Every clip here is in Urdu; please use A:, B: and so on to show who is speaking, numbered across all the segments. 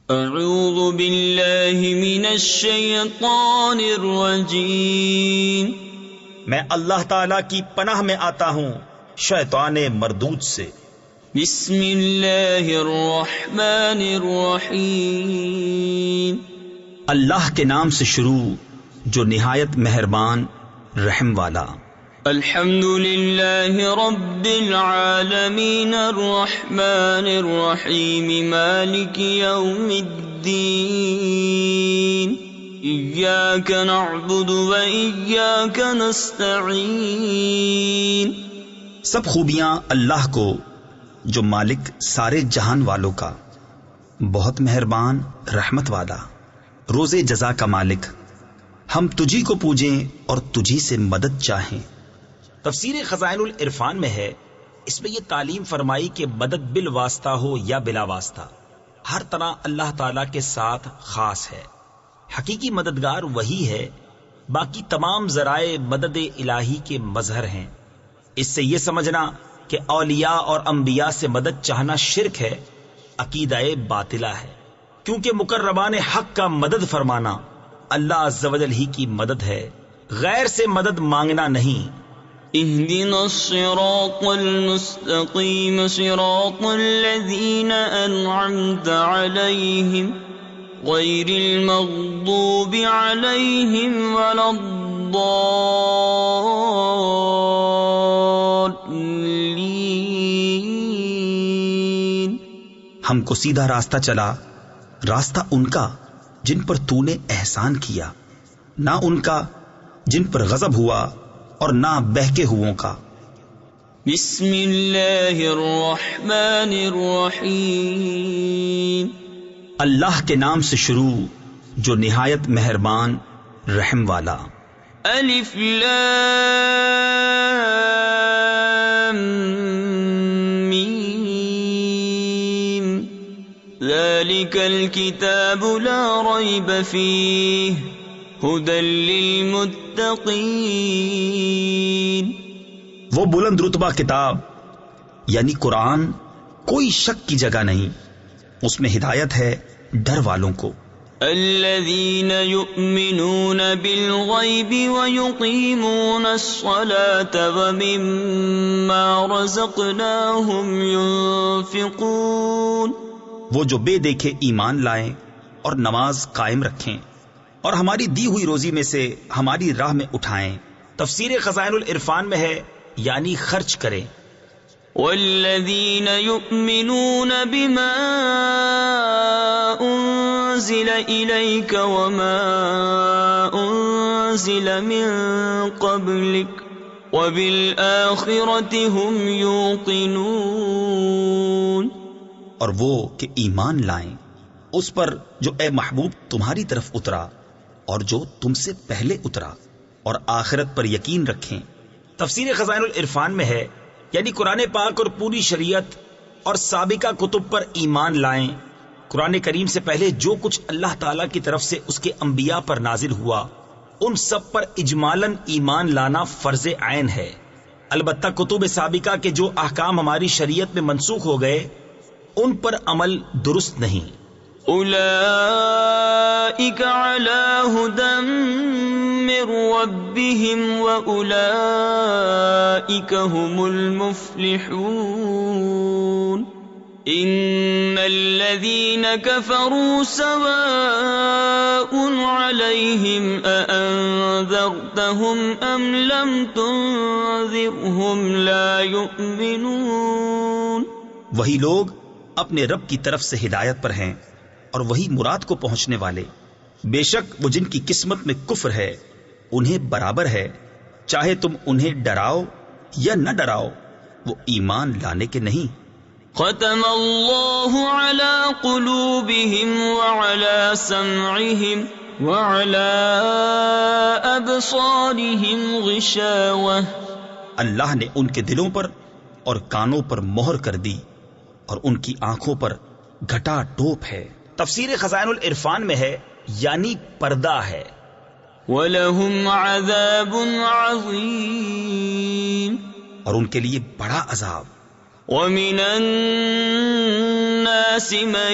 A: اعوذ باللہ من الشیطان الرجیم،
B: میں اللہ تعالی کی پناہ میں آتا ہوں شیطان مردود سے۔
A: بسم اللہ الرحمن الرحیم،
B: اللہ کے نام سے شروع جو نہایت مہربان رحم والا۔
A: الحمد للہ رب العالمین الرحمن الرحیم مالک یوم الدین، ایاک نعبد و ایاک نستعین۔
B: سب خوبیاں اللہ کو جو مالک سارے جہان والوں کا، بہت مہربان رحمت والا، روز جزا کا مالک، ہم تجھی کو پوجیں اور تجھی سے مدد چاہیں۔ تفسیر خزائن العرفان میں ہے، اس میں یہ تعلیم فرمائی کہ مدد بالواسطہ ہو یا بلا واسطہ، ہر طرح اللہ تعالی کے ساتھ خاص ہے۔ حقیقی مددگار وہی ہے، باقی تمام ذرائع مدد الہی کے مظہر ہیں۔ اس سے یہ سمجھنا کہ اولیاء اور انبیاء سے مدد چاہنا شرک ہے، عقیدہ باطلہ ہے، کیونکہ مقربان حق کا مدد فرمانا اللہ عز و جل ہی کی مدد ہے، غیر سے مدد مانگنا نہیں۔
A: اهدنا الصراط المستقيم صراط الذين أنعمت عليهم غير المغضوب عليهم ولا الضالين۔
B: ہم کو سیدھا راستہ چلا، راستہ ان کا جن پر تو نے احسان کیا، نہ ان کا جن پر غضب ہوا اور نہ بہکے ہووں کا۔
A: بسم اللہ الرحمن الرحیم،
B: اللہ کے نام سے شروع جو نہایت مہربان رحم والا۔
A: الف لام میم، ذالک الکتاب لا ریب فیہ ہدی للمتقین۔
B: وہ بلند رتبہ کتاب یعنی قرآن کوئی شک کی جگہ نہیں، اس میں ہدایت ہے ڈر والوں کو۔
A: الذین یؤمنون بالغیب ویقیمون الصلاة ومما رزقناہم ینفقون۔
B: وہ جو بے دیکھے ایمان لائیں اور نماز قائم رکھیں اور ہماری دی ہوئی روزی میں سے ہماری راہ میں اٹھائیں۔ تفسیر خزائن العرفان میں ہے یعنی خرچ کریں۔
A: والذین یؤمنون بما انزل الیک وما انزل من قبلک وبالآخرۃ هم یوقنون۔
B: اور وہ کہ ایمان لائیں اس پر جو اے محبوب تمہاری طرف اترا اور جو تم سے پہلے اترا، اور آخرت پر یقین رکھیں۔ تفسیر خزائن العرفان میں ہے یعنی قرآن پاک اور پوری شریعت اور سابقہ کتب پر ایمان لائیں۔ قرآن کریم سے پہلے جو کچھ اللہ تعالی کی طرف سے اس کے انبیاء پر نازل ہوا، ان سب پر اجمالاً ایمان لانا فرض عین ہے۔ البتہ کتب سابقہ کے جو احکام ہماری شریعت میں منسوخ ہو گئے، ان پر عمل درست نہیں۔
A: اولئک علی ھدی من ربہم واولئک هم المفلحون۔ ان الذین کفروا سواء علیہم اانذرتہم ام لم تنذرہم لا یؤمنون۔
B: وہی لوگ اپنے رب کی طرف سے ہدایت پر ہیں اور وہی مراد کو پہنچنے والے۔ بے شک وہ جن کی قسمت میں کفر ہے انہیں برابر ہے، چاہے تم انہیں ڈراؤ یا نہ ڈراؤ، وہ ایمان لانے کے نہیں۔
A: ختم اللہ علی قلوبہم وعلی سمعہم وعلی ابصارہم غشاوہ۔
B: اللہ نے ان کے دلوں پر اور کانوں پر مہر کر دی اور ان کی آنکھوں پر گھٹا ٹوپ ہے۔ تفسیر خزائن العرفان میں ہے یعنی پردہ ہے۔
A: وَلَهُمْ عَذَابٌ عَظِيمٌ،
B: اور ان کے لیے بڑا عذاب۔
A: وَمِنَ الناس من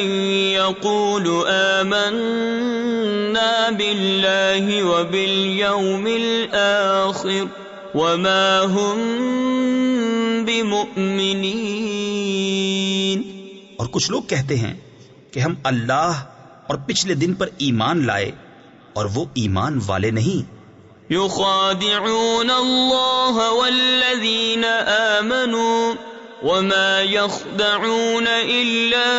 A: يقول آمنا بالله وباليوم الآخر وما هم بمؤمنين.
B: اور کچھ لوگ کہتے ہیں کہ ہم اللہ اور پچھلے دن پر ایمان لائے اور وہ ایمان والے نہیں.
A: يخادعون الله والذين آمنوا وما يخدعون إلا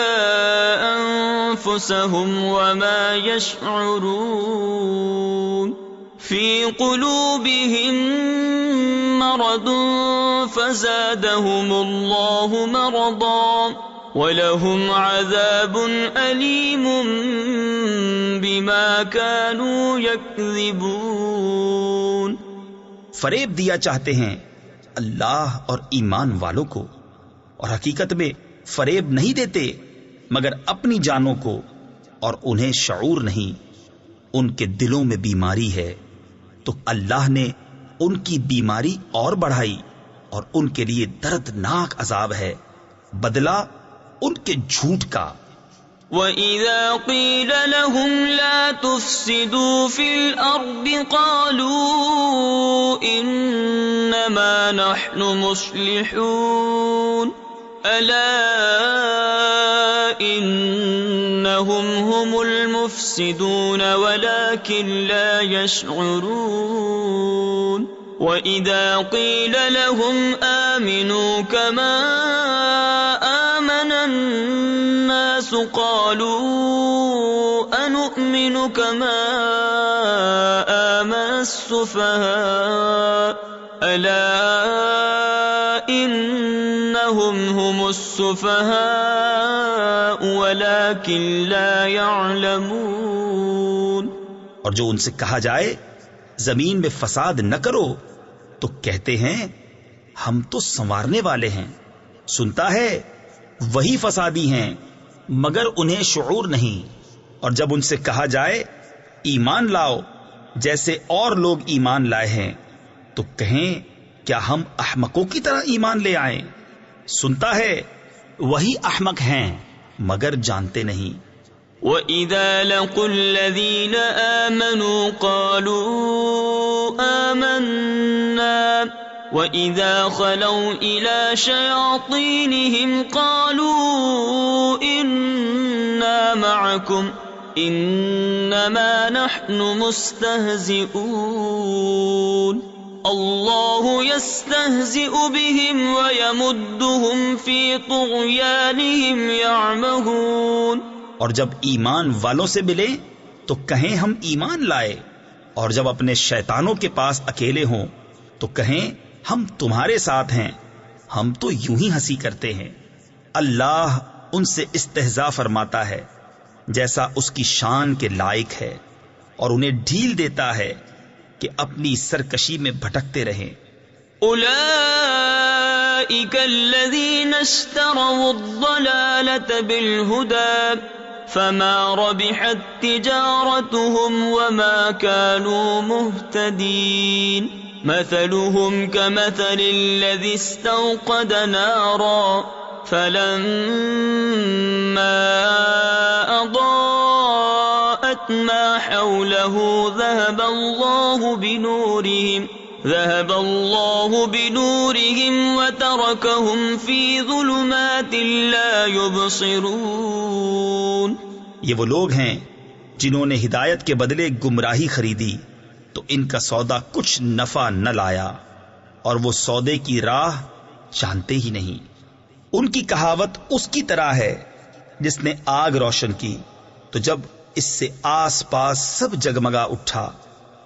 A: أنفسهم وما يشعرون. في قلوبهم مرض فزادهم الله مرضا وَلَهُمْ عَذَابٌ أَلِيمٌ بِمَا كَانُوا يَكْذِبُونَ.
B: فریب دیا چاہتے ہیں اللہ اور ایمان والوں کو، اور حقیقت میں فریب نہیں دیتے مگر اپنی جانوں کو، اور انہیں شعور نہیں. ان کے دلوں میں بیماری ہے تو اللہ نے ان کی بیماری اور بڑھائی، اور ان کے لیے دردناک عذاب ہے، بدلہ ان کے جھوٹ کا.
A: وَإِذَا قِيلَ لَهُمْ لَا تُفْسِدُوا فِي الْأَرْضِ قَالُوا إِنَّمَا نَحْنُ مُصْلِحُونَ أَلَا إِنَّهُمْ هُمُ الْمُفْسِدُونَ وَلَكِنْ لَا يَشْعُرُونَ. وَإِذَا قِيلَ لَهُمْ آمِنُوا كَمَا آمَنَ النَّاسُ قَالُوا أَنُؤْمِنُ كَمَا آمَنَ السُّفَهَاءُ أَلَا إِنَّهُمْ هُمُ السُّفَهَاءُ وَلَكِنْ لَا يَعْلَمُونَ.
B: اور جو ان سے کہا جائے زمین میں فساد نہ کرو تو کہتے ہیں ہم تو سنوارنے والے ہیں. سنتا ہے وہی فسادی ہیں مگر انہیں شعور نہیں. اور جب ان سے کہا جائے ایمان لاؤ جیسے اور لوگ ایمان لائے ہیں تو کہیں کیا ہم احمقوں کی طرح ایمان لے آئیں. سنتا ہے وہی احمق ہیں مگر جانتے نہیں.
A: وَإِذَا لَقُوا الَّذِينَ آمَنُوا قَالُوا آمَنَّا وَإِذَا خَلَوْا إِلَى شَيَاطِينِهِمْ قَالُوا إِنَّا مَعَكُمْ إِنَّمَا نَحْنُ مُسْتَهْزِئُونَ. اللَّهُ يَسْتَهْزِئُ بِهِمْ وَيَمُدُّهُمْ فِي طُغْيَانِهِمْ يَعْمَهُونَ.
B: اور جب ایمان والوں سے ملے تو کہیں ہم ایمان لائے، اور جب اپنے شیطانوں کے پاس اکیلے ہوں تو کہیں ہم تمہارے ساتھ ہیں، ہم تو یوں ہی ہنسی کرتے ہیں. اللہ ان سے استہزاء فرماتا ہے جیسا اس کی شان کے لائق ہے، اور انہیں ڈھیل دیتا ہے کہ اپنی سرکشی میں بھٹکتے رہیں.
A: أولئك الذين اشتروا الضلالة بالهدى فما ربحت تجارتهم وما كانوا مهتدين. مثلهم كمثل الذي استوقد نارا فلما أضاءت ما حوله ذهب الله بنورهم وتركهم في ظلمات لا يبصرون.
B: یہ وہ لوگ ہیں جنہوں نے ہدایت کے بدلے گمراہی خریدی تو ان کا سودا کچھ نفع نہ لایا، اور وہ سودے کی راہ جانتے ہی نہیں. ان کی کہاوت اس کی طرح ہے جس نے آگ روشن کی تو جب اس سے آس پاس سب جگمگا اٹھا،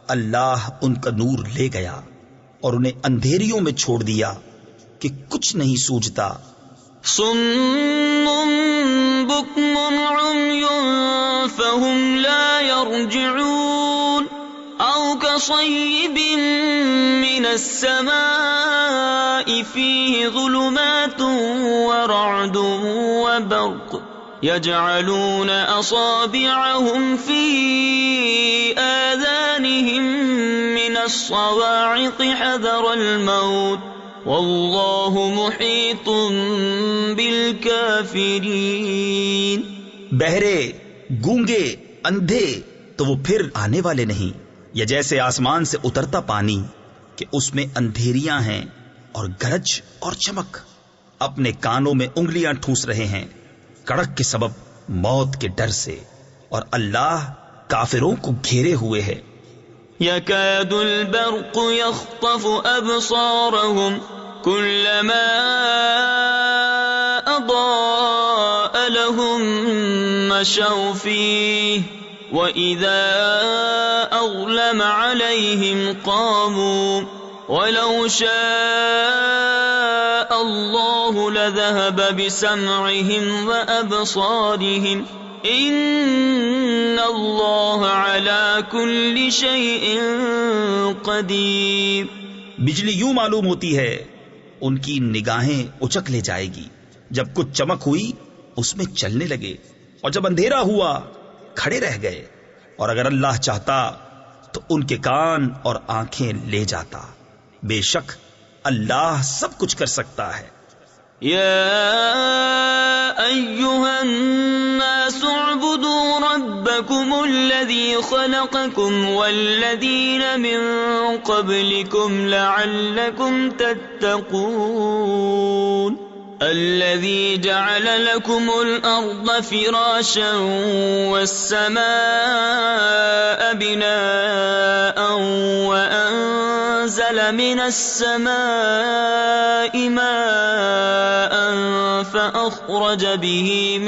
B: اللہ ان کا نور لے گیا اور انہیں اندھیریوں میں چھوڑ دیا کہ کچھ نہیں سوجھتا.
A: صم بکم عمی فهم لا يرجعون او كصيب من السماء فيه ظلمات ورعد وبرق يجعلون أصابعهم في آذانهم من الصواعق حذر الموت واللہ محیط بالکافرین.
B: بہرے، گونگے، اندھے تو وہ پھر آنے والے نہیں، یا جیسے آسمان سے اترتا پانی کہ اس میں اندھیریاں ہیں اور گرج اور چمک. اپنے کانوں میں انگلیاں ٹھوس رہے ہیں کڑک کے سبب موت کے ڈر سے، اور اللہ کافروں کو گھیرے ہوئے ہے.
A: يكاد البرق يخطف أبصارهم كلما أضاء لهم مشوا فيه وإذا أظلم عليهم قاموا ولو شاء الله لذهب بسمعهم وأبصارهم ان اللہ علی کل شیء قدیر.
B: بجلی یوں معلوم ہوتی ہے ان کی نگاہیں اچک لے جائے گی. جب کچھ چمک ہوئی اس میں چلنے لگے، اور جب اندھیرا ہوا کھڑے رہ گئے. اور اگر اللہ چاہتا تو ان کے کان اور آنکھیں لے جاتا. بے شک اللہ سب کچھ کر سکتا ہے.
A: یا ایھا الناس اعبدوا ربکم الذی خلقکم والذین من قبلکم لعلکم تتقون. الذي جعل لكم الأرض فراشا والسماء بناء وأنزل من السماء ماء فأخرج به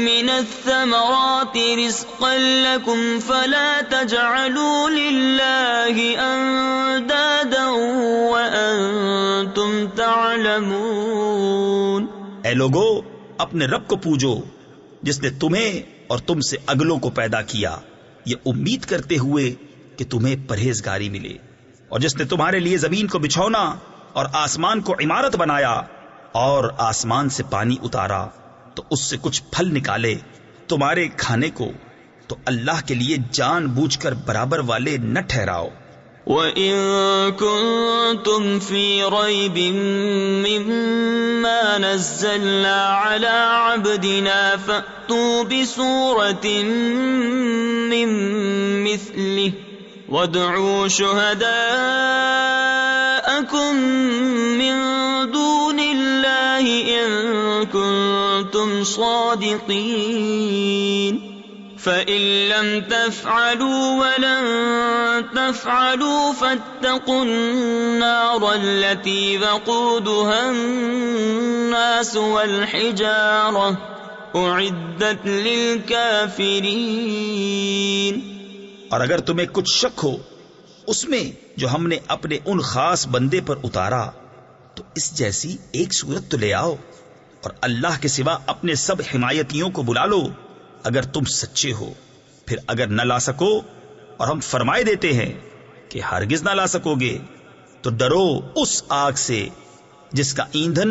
A: من الثمرات رزقا لكم فلا تجعلوا لله أندادا وأنتم تعلمون.
B: اے لوگو، اپنے رب کو پوجو جس نے تمہیں اور تم سے اگلوں کو پیدا کیا، یہ امید کرتے ہوئے کہ تمہیں پرہیزگاری ملے، اور جس نے تمہارے لیے زمین کو بچھونا اور آسمان کو عمارت بنایا اور آسمان سے پانی اتارا تو اس سے کچھ پھل نکالے تمہارے کھانے کو، تو اللہ کے لیے جان بوجھ کر برابر والے نہ ٹھہراؤ.
A: وَإِن كُنتُمْ فِي رَيْبٍ مِّمَّا نَزَّلْنَا عَلَىٰ عَبْدِنَا فَأْتُوا بِسُورَةٍ مِّن مِّثْلِهِ وَادْعُوا شُهَدَاءَكُم مِّن دُونِ اللَّهِ إِن كُنتُمْ صَادِقِينَ. فَإِن لَّمْ تَفْعَلُوا وَلَن تَفْعَلُوا فَاتَّقُوا النَّارَ الَّتِي وَقُودُهَا النَّاسُ وَالْحِجَارَةُ أُعِدَّتْ لِلْكَافِرِينَ.
B: اور اگر تمہیں کچھ شک ہو اس میں جو ہم نے اپنے ان خاص بندے پر اتارا تو اس جیسی ایک صورت تو لے آؤ، اور اللہ کے سوا اپنے سب حمایتیوں کو بلا لو اگر تم سچے ہو. پھر اگر نہ لا سکو اور ہم فرمائے دیتے ہیں کہ ہرگز نہ لا سکو گے تو ڈرو اس آگ سے جس کا ایندھن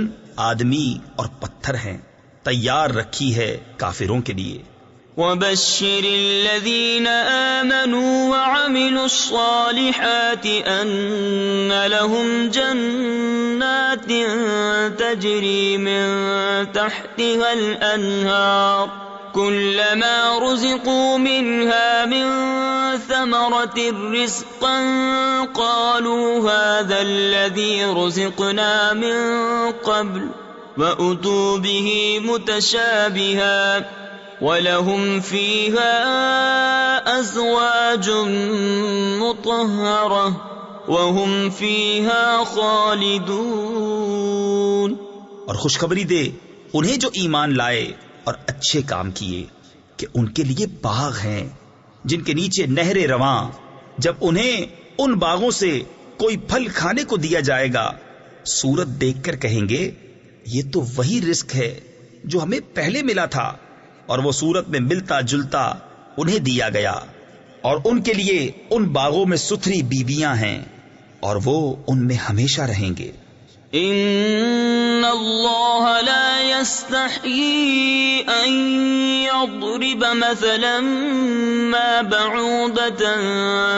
B: آدمی اور پتھر ہیں، تیار رکھی ہے کافروں کے لیے.
A: وَبَشِّرِ الَّذِينَ آمَنُوا وَعَمِلُوا الصَّالِحَاتِ أَنَّ لَهُمْ جَنَّاتٍ تَجْرِي مِن تَحْتِهَا الْأَنْهَارُ كُلَّمَا رُزِقُوا مِنْهَا مِن ثَمَرَةٍ رِزْقًا قَالُوا هَذَا الَّذِي رُزِقْنَا مِن قَبْلُ وَأُتُوا بِهِ مُتَشَابِهًا وَلَهُمْ فِيهَا أَزْوَاجٌ مُطَهَّرَةٌ وَهُمْ فِيهَا خَالِدُونَ.
B: اور خوشخبری دے انہیں جو ایمان لائے اور اچھے کام کیے کہ ان کے لیے باغ ہیں جن کے نیچے نہریں رواں. جب انہیں ان باغوں سے کوئی پھل کھانے کو دیا جائے گا صورت دیکھ کر کہیں گے یہ تو وہی رزق ہے جو ہمیں پہلے ملا تھا، اور وہ صورت میں ملتا جلتا انہیں دیا گیا. اور ان کے لیے ان باغوں میں ستھری بیویاں ہیں اور وہ ان میں ہمیشہ رہیں گے.
A: ان اللہ لا يستحيي أن يضرب مثلا ما بعوضة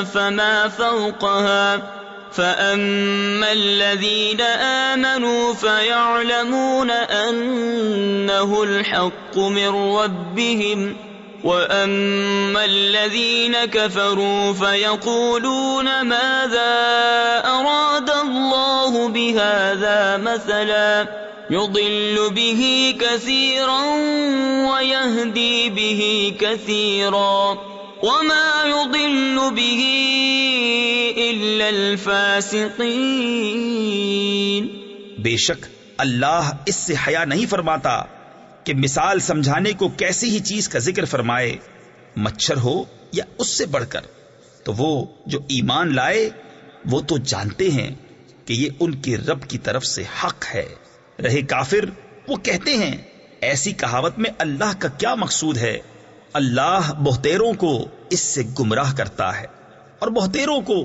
A: فما فوقها فأما الذين آمنوا فيعلمون أنه الحق من ربهم وأما الذين كفروا فيقولون ماذا أراد الله بهذا مثلا يضل به كثيرا ويهدي به كثيرا وما يضل به إلا الفاسقين.
B: بے شک اللہ اس سے حیا نہیں فرماتا کہ مثال سمجھانے کو کیسی ہی چیز کا ذکر فرمائے، مچھر ہو یا اس سے بڑھ کر. تو وہ جو ایمان لائے وہ تو جانتے ہیں کہ یہ ان کے رب کی طرف سے حق ہے. رہے کافر وہ کہتے ہیں ایسی کہاوت میں اللہ کا کیا مقصود ہے؟ اللہ بہتیروں کو اس سے گمراہ کرتا ہے اور بہتیروں کو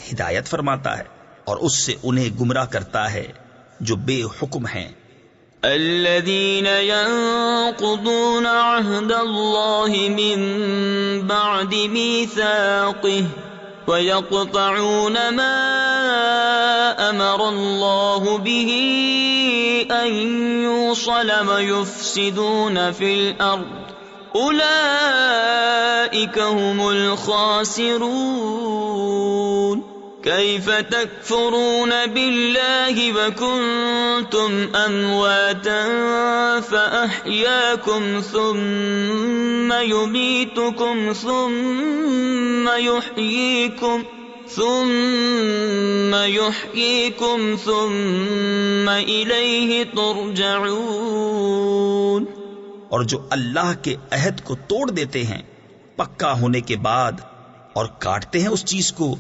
B: ہدایت فرماتا ہے اور اس سے انہیں گمراہ کرتا ہے جو بے حکم ہیں.
A: الذين ينقضون عهد الله من بعد ميثاقه ويقطعون ما أمر الله به أن يوصل ويفسدون في الأرض أولئك هم الخاسرون. كيف تكفرون بالله وكنتم أمواتا فأحياكم ثم يميتكم ثم يحييكم ثم إليه ترجعون.
B: اور جو اللہ کے عہد کو توڑ دیتے ہیں پکا ہونے کے بعد اور کاٹتے ہیں اس چیز کو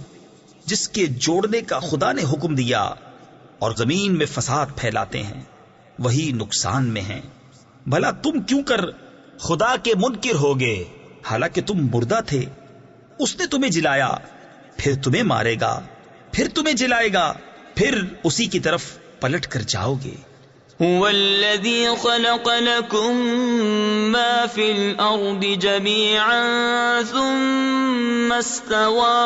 B: جس کے جوڑنے کا خدا نے حکم دیا اور زمین میں فساد پھیلاتے ہیں، وہی نقصان میں ہیں. بھلا تم کیوں کر خدا کے منکر ہوگے حالانکہ تم مردہ تھے؟ اس نے تمہیں جلایا، پھر تمہیں مارے گا، پھر تمہیں جلائے گا، پھر اسی کی طرف پلٹ کر جاؤ گے.
A: هو الذي خلق لكم ما في الأرض جميعا ثم استوى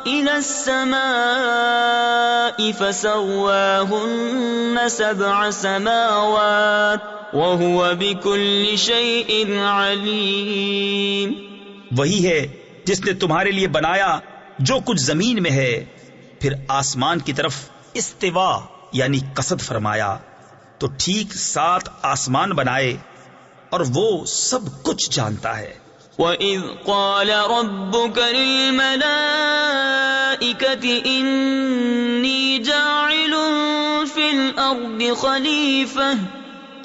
A: إلى السماء فسواهن 7 سماوات وهو بكل شيء عليم.
B: وہی ہے جس نے تمہارے لیے بنایا جو کچھ زمین میں ہے، پھر آسمان کی طرف استوا یعنی قصد فرمایا تو ٹھیک 7 آسمان بنائے اور وہ سب کچھ جانتا ہے.
A: وَإِذْ قَالَ رَبُّكَ لِلْمَلَائِكَةِ إِنِّي جَاعِلٌ فِي الْأَرْضِ خَلِيفَةً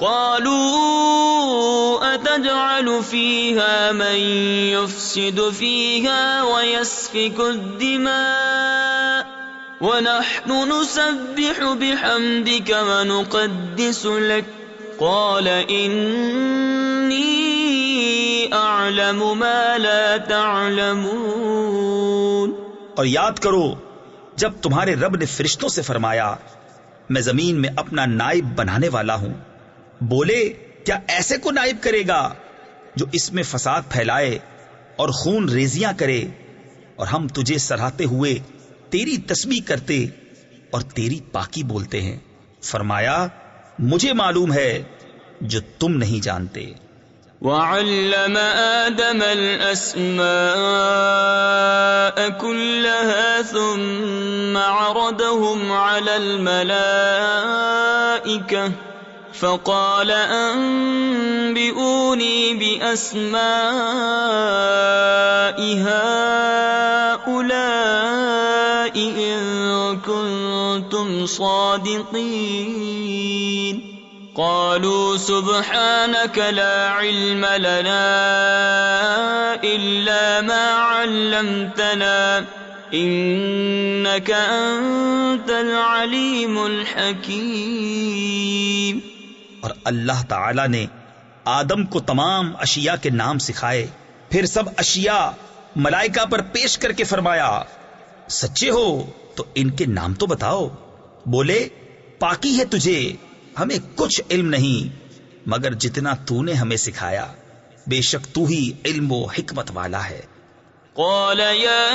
A: قَالُوا أَتَجْعَلُ فِيهَا مَن يُفْسِدُ فِيهَا وَيَسْفِكُ الدِّمَاءَ وَنَحْنُ نُسَبِّحُ بِحَمْدِكَ وَنُقَدِّسُ لَكَ قَالَ إِنِّي أَعْلَمُ مَا لَا تَعْلَمُونَ.
B: اور یاد کرو جب تمہارے رب نے فرشتوں سے فرمایا میں زمین میں اپنا نائب بنانے والا ہوں. بولے کیا ایسے کو نائب کرے گا جو اس میں فساد پھیلائے اور خون ریزیاں کرے، اور ہم تجھے سراہتے ہوئے تیری تسبیح کرتے اور تیری پاکی بولتے ہیں. فرمایا مجھے معلوم ہے جو تم نہیں جانتے.
A: وَعَلَّمَ آدَمَ الْأَسْمَاءَ كُلَّهَا ثُمَّ عَرَضَهُمْ عَلَى الْمَلَائِكَةِ فَقَالَ أَنبِئُونِي بِأَسْمَاءِ هَؤُلَاءِ إِن كُنتُمْ صَادِقِينَ. قالوا سبحانك لا علم لنا إلا ما علمتنا إنك أنت العليم الحكيم.
B: اور اللہ تعالی نے آدم کو تمام اشیاء کے نام سکھائے، پھر سب اشیاء ملائکہ پر پیش کر کے فرمایا سچے ہو تو ان کے نام تو بتاؤ. بولے پاکی ہے تجھے ہمیں کچھ علم نہیں مگر جتنا تو نے ہمیں سکھایا، بے شک تو ہی علم و حکمت والا ہے۔
A: قال يا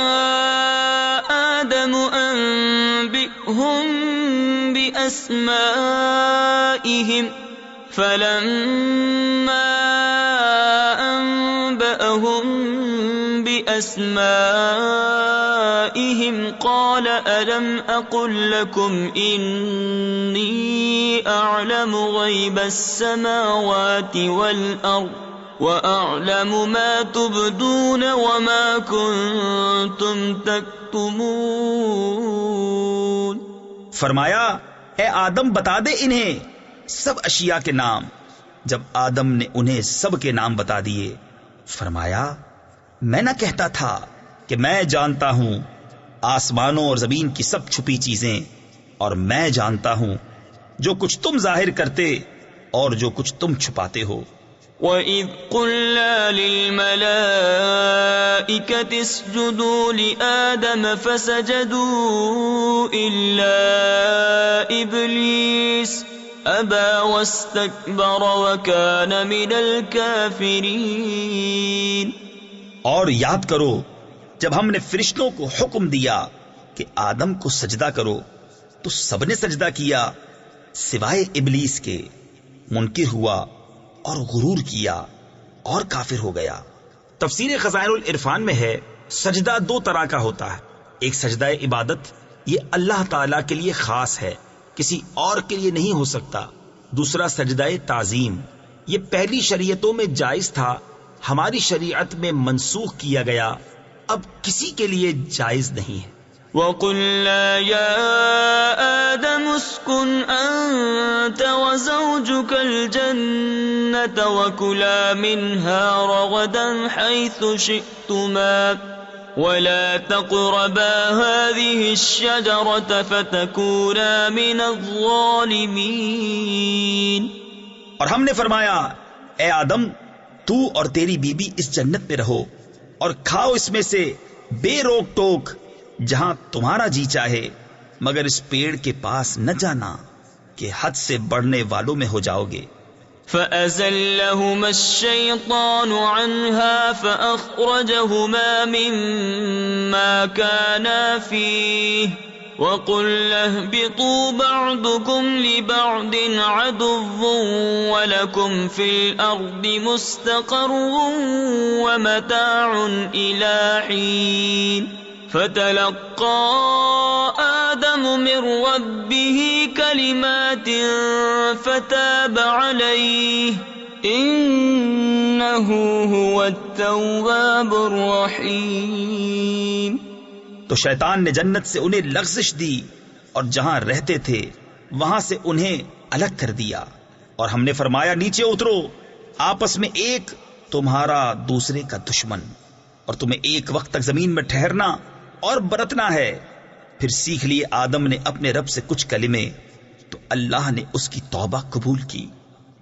A: آدم أنبئهم بأسمائهم فلما أنبأهم بأسمائهم قال ألم أقل لكم إني أعلم غيب السماوات والأرض وَأَعْلَمُ مَا تُبْدُونَ وَمَا كُنْتُمْ تَكْتُمُونَ۔
B: فرمایا اے آدم بتا دے انہیں سب اشیاء کے نام۔ جب آدم نے انہیں سب کے نام بتا دیے، فرمایا میں نہ کہتا تھا کہ میں جانتا ہوں آسمانوں اور زمین کی سب چھپی چیزیں، اور میں جانتا ہوں جو کچھ تم ظاہر کرتے اور جو کچھ تم چھپاتے ہو۔
A: وَإِذْ قُلْنَا لِلْمَلَائِكَةِ اسْجُدُوا لِآدَمَ فَسَجَدُوا إِلَّا إِبْلِيسَ أَبَى وَاسْتَكْبَرَ وَكَانَ مِنَ الْكَافِرِينَ۔
B: اور یاد کرو جب ہم نے فرشتوں کو حکم دیا کہ آدم کو سجدہ کرو تو سب نے سجدہ کیا سوائے ابلیس کے، منکر ہوا اور غرور کیا اور کافر ہو گیا۔ تفسیر خزائن العرفان میں ہے سجدہ دو طرح کا ہوتا ہے، ایک سجدہ عبادت، یہ اللہ تعالی کے لیے خاص ہے، کسی اور کے لیے نہیں ہو سکتا۔ دوسرا سجدہ تعظیم، یہ پہلی شریعتوں میں جائز تھا، ہماری شریعت میں منسوخ کیا گیا، اب کسی کے لیے جائز نہیں ہے۔
A: وَقُلْنَا يَا آدَمُ اسْكُنْ أَنْتَ وَزَوْجُكَ الْجَنَّةَ وَكُلَا مِنْهَا رَغَدًا حَيْثُ شِئْتُمَا وَلَا تَقْرَبَا هَذِهِ الشَّجَرَةَ فَتَكُونَا مِنَ الظَّالِمِينَ۔
B: اور ہم نے فرمایا اے آدم تو اور تیری بیوی اس جنت میں رہو اور کھاؤ اس میں سے بے روک ٹوک جہاں تمہارا جی چاہے، مگر اس پیڑ کے پاس نہ جانا کہ حد سے بڑھنے والوں میں ہو جاؤ گے۔
A: فَأَزَلَّهُمَا الشَّيْطَانُ عَنْهَا فَأَخْرَجَهُمَا مِمَّا كَانَا فِيهِ وَقُلْنَا اهْبِطُوا بَعْضُكُمْ لِبَعْضٍ عَدُوٌّ وَلَكُمْ فِي الْأَرْضِ مُسْتَقَرٌّ وَمَتَاعٌ إِلَى حِينٍ۔ فَتَلَقَّى آدَمُ مِنْ رَبِّهِ كَلِمَاتٍ فَتَابَ عَلَيْهِ إِنَّهُ هُوَ التَّوَّابُ الرَّحِيمُ۔
B: تو شیطان نے جنت سے انہیں لغزش دی اور جہاں رہتے تھے وہاں سے انہیں الگ کر دیا، اور ہم نے فرمایا نیچے اترو، آپس میں ایک تمہارا دوسرے کا دشمن، اور تمہیں ایک وقت تک زمین میں ٹھہرنا اور برتنا ہے۔ پھر سیکھ لیے آدم نے اپنے رب سے کچھ کلمے تو اللہ نے اس کی توبہ قبول کی،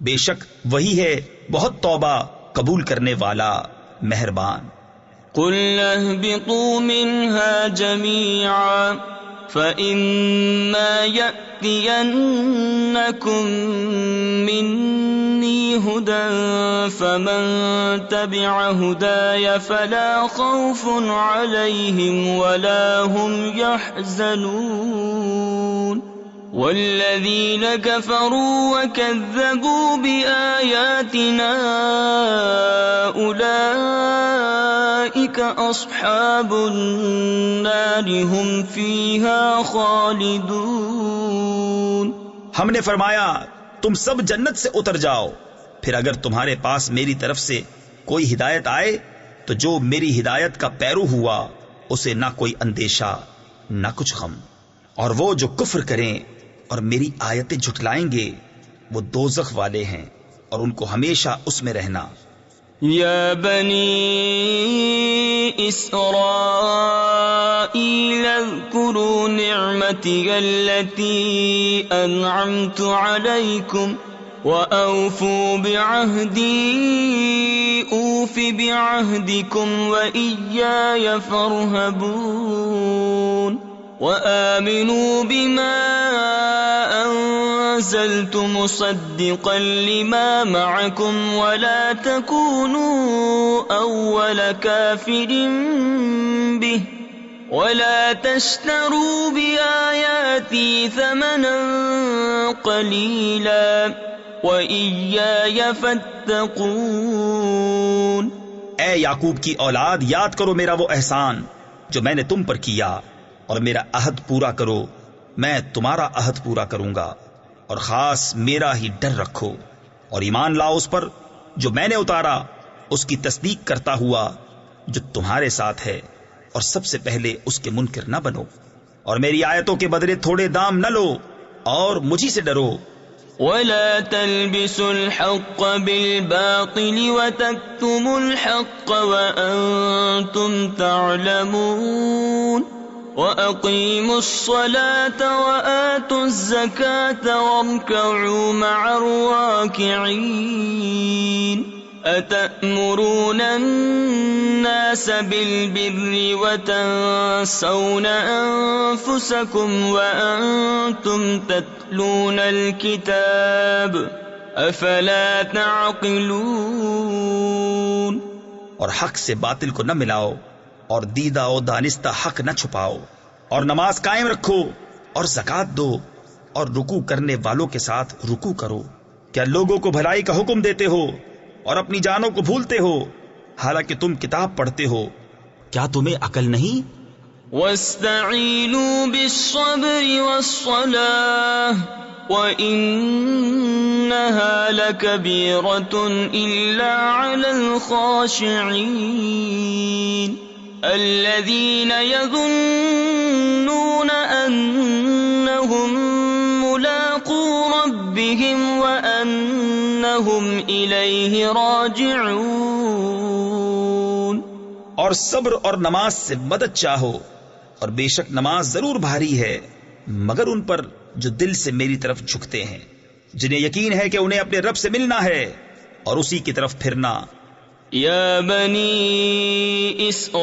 B: بے شک وہی ہے بہت توبہ قبول کرنے والا مہربان۔
A: قُلْنَا اهْبِطُوا مِنْهَا جَمِيعًا فَإِمَّا يَأْتِيَنَّكُمْ مِنِّي هُدًى فَمَن تَبِعَ هُدَايَ فَلَا خَوْفٌ عَلَيْهِمْ وَلَا هُمْ يَحْزَنُونَ وَالَّذِينَ كَفَرُوا وَكَذَّبُوا بِآيَاتِنَا أُولَئِكَ أَصْحَابُ النَّارِ هُمْ فِيهَا خَالِدُونَ۔
B: ہم نے فرمایا تم سب جنت سے اتر جاؤ، پھر اگر تمہارے پاس میری طرف سے کوئی ہدایت آئے تو جو میری ہدایت کا پیرو ہوا اسے نہ کوئی اندیشہ نہ کچھ غم، اور وہ جو کفر کریں اور میری آیتیں جھٹلائیں گے وہ دوزخ والے ہیں اور ان کو ہمیشہ اس میں رہنا۔
A: یا بنی اسرائیل اذکروا نعمتی التي انعمت علیکم وَأَوْفُوا بِعَهْدِي أُوفِ بِعَهْدِكُمْ وَإِيَّايَ فَارْهَبُونِ وَآمِنُوا بِمَا نزلت مصدقا لما معكم ولا تكونوا أول كافر به ولا تشتروا بآياتي ثمنا قليلا وإياي فاتقون۔
B: اے یعقوب کی اولاد، یاد کرو میرا وہ احسان جو میں نے تم پر کیا، اور میرا عہد پورا کرو، میں تمہارا عہد پورا کروں گا، اور خاص میرا ہی ڈر رکھو، اور ایمان لاؤ اس پر جو میں نے اتارا، اس کی تصدیق کرتا ہوا جو تمہارے ساتھ ہے، اور سب سے پہلے اس کے منکر نہ بنو، اور میری آیتوں کے بدلے تھوڑے دام نہ لو، اور مجھی سے ڈرو۔
A: ولا تلبسوا الحق بالباطل وتكتموا الحق وأنتم تعلمون وأقيموا الصلاة وآتوا الزكاة واركعوا مع الراكعين أتأمرون الناس بالبر وتنسون أنفسكم وأنتم تتلون الكتاب أفلا تعقلون۔
B: اور حق سے باطل کو نہ ملاؤ، اور دیدہ و دانستہ حق نہ چھپاؤ، اور نماز قائم رکھو، اور زکوٰۃ دو، اور رکوع کرنے والوں کے ساتھ رکوع کرو۔ کیا لوگوں کو بھلائی کا حکم دیتے ہو اور اپنی جانوں کو بھولتے ہو، حالانکہ تم کتاب پڑھتے ہو؟ کیا تمہیں عقل نہیں؟
A: وَاسْتَعِينُوا بِالصَّبْرِ وَالصَّلَاةِ وَإِنَّهَا لَكَبِيرَةٌ إِلَّا عَلَى الْخَاشِعِينَ الَّذِينَ يَظُنُّونَ أَنَّهُم مُّلَاقُو رَبِّهِمْ وَأَنَّهُمْ إِلَيْهِ رَاجِعُونَ۔
B: اور صبر اور نماز سے مدد چاہو، اور بے شک نماز ضرور بھاری ہے، مگر ان پر جو دل سے میری طرف جھکتے ہیں، جنہیں یقین ہے کہ انہیں اپنے رب سے ملنا ہے اور اسی کی طرف پھرنا۔
A: یا بنی اسرائیل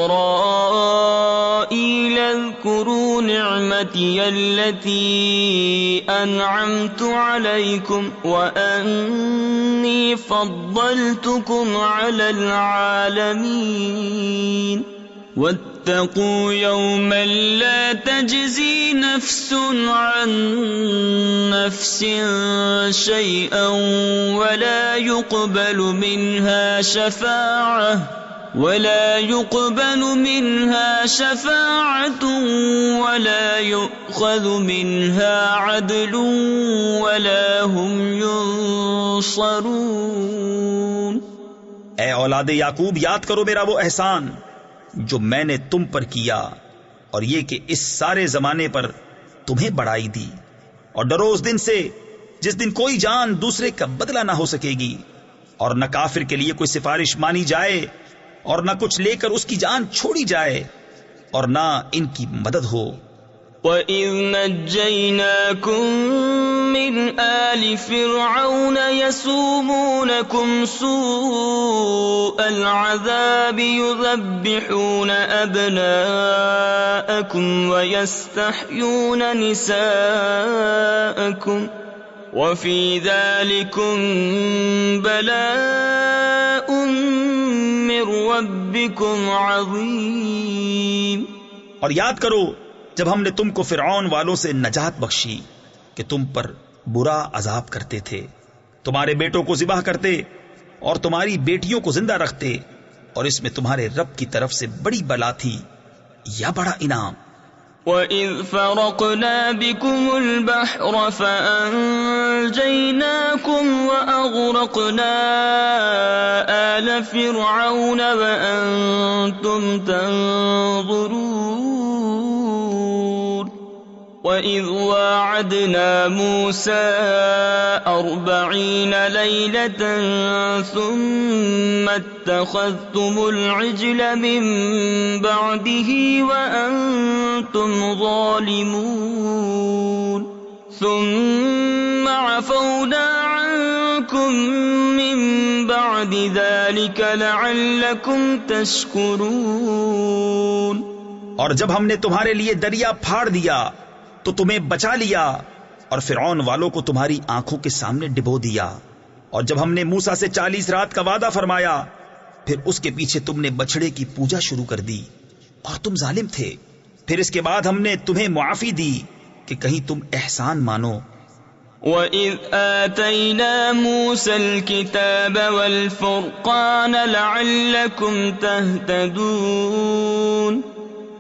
A: اذکروا نعمتی التي انعمت علیکم وانی فضلتکم علی العالمین واتقوا يوما لا تجزي نفس عن نفس شيئا ولا يقبل منها شفاعة ولا يؤخذ منها عدل ولا هم ينصرون۔
B: اے اولاد یعقوب، یاد کرو میرا وہ احسان جو میں نے تم پر کیا، اور یہ کہ اس سارے زمانے پر تمہیں بڑائی دی، اور ڈرو اس دن سے جس دن کوئی جان دوسرے کا بدلہ نہ ہو سکے گی، اور نہ کافر کے لیے کوئی سفارش مانی جائے، اور نہ کچھ لے کر اس کی جان چھوڑی جائے، اور نہ ان کی مدد ہو۔
A: وَإِذْ نَجَّيْنَاكُمْ مِنْ آلِ فِرْعَوْنَ يَسُومُونَكُمْ سُوءَ الْعَذَابِ يُذَبِّحُونَ أَبْنَاءَكُمْ وَيَسْتَحْيُونَ نِسَاءَكُمْ وَفِي ذَلِكُمْ بَلَاءٌ مِّن رَّبِّكُمْ عَظِيمٌ۔
B: اور یاد کرو جب ہم نے تم کو فرعون والوں سے نجات بخشی کہ تم پر برا عذاب کرتے تھے، تمہارے بیٹوں کو ذبح کرتے اور تمہاری بیٹیوں کو زندہ رکھتے، اور اس میں تمہارے رب کی طرف سے بڑی بلا تھی یا بڑا انعام۔
A: وَإِذْ فَرَقْنَا بِكُمُ الْبَحْرَ فَأَنْجَيْنَاكُمْ وَأَغْرَقْنَا آلَ فِرْعَوْنَ وَأَنْتُمْ تَنْظُرُونَ وَإِذْ وَاعَدْنَا مُوسَىٰ 40 لَيْلَةً ثُمَّ اتَّخَذْتُمُ الْعِجْلَ مِن بَعْدِهِ وَأَنْتُمْ ظَالِمُونَ ثُمَّ عَفَوْنَا عَنْكُمْ مِن بَعْدِ ذَلِكَ لَعَلَّكُمْ تَشْكُرُونَ۔
B: اور جب ہم نے تمہارے لیے دریا پھاڑ دیا تو تمہیں بچا لیا، اور فرعون والوں کو تمہاری آنکھوں کے سامنے ڈبو دیا، اور جب ہم نے موسیٰ سے 40 رات کا وعدہ فرمایا پھر اس کے پیچھے تم نے بچڑے کی پوجا شروع کر دی اور تم ظالم تھے، پھر اس کے بعد ہم نے تمہیں معافی دی کہ کہیں تم احسان مانو۔
A: وَإِذْ آتَيْنَا مُوسَى الْكِتَابَ وَالْفُرْقَانَ لَعَلَّكُمْ تَهْتَدُونَ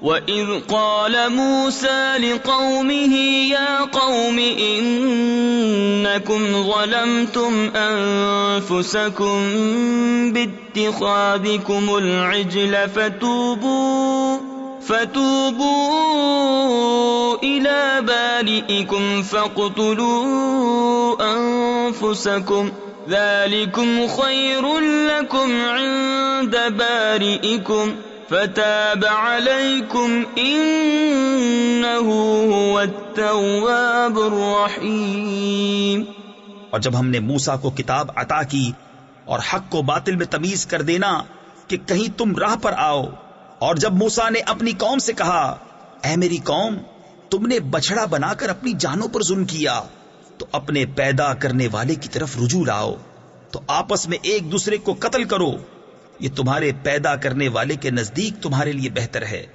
A: وَإِذْ قَالَ مُوسَى لِقَوْمِهِ يَا قَوْمِ إِنَّكُمْ ظَلَمْتُمْ أَنفُسَكُمْ بِاتِّخَاذِكُمُ الْعِجْلَ فَتُوبُوا إِلَى بَارِئِكُمْ فَاقْتُلُوا أَنفُسَكُمْ ذَلِكُمْ خَيْرٌ لَكُمْ عِندَ بَارِئِكُمْ فَتَابَ عَلَيْكُمْ إِنَّهُ هُوَ التَّوَّابُ الرَّحِيمُ۔
B: اور جب ہم نے موسیٰ کو کتاب عطا کی اور حق کو باطل میں تمیز کر دینا کہ کہیں تم راہ پر آؤ، اور جب موسیٰ نے اپنی قوم سے کہا اے میری قوم تم نے بچڑا بنا کر اپنی جانوں پر ظلم کیا تو اپنے پیدا کرنے والے کی طرف رجوع لاؤ، تو آپس میں ایک دوسرے کو قتل کرو، یہ تمہارے پیدا کرنے والے کے نزدیک تمہارے لیے بہتر ہے،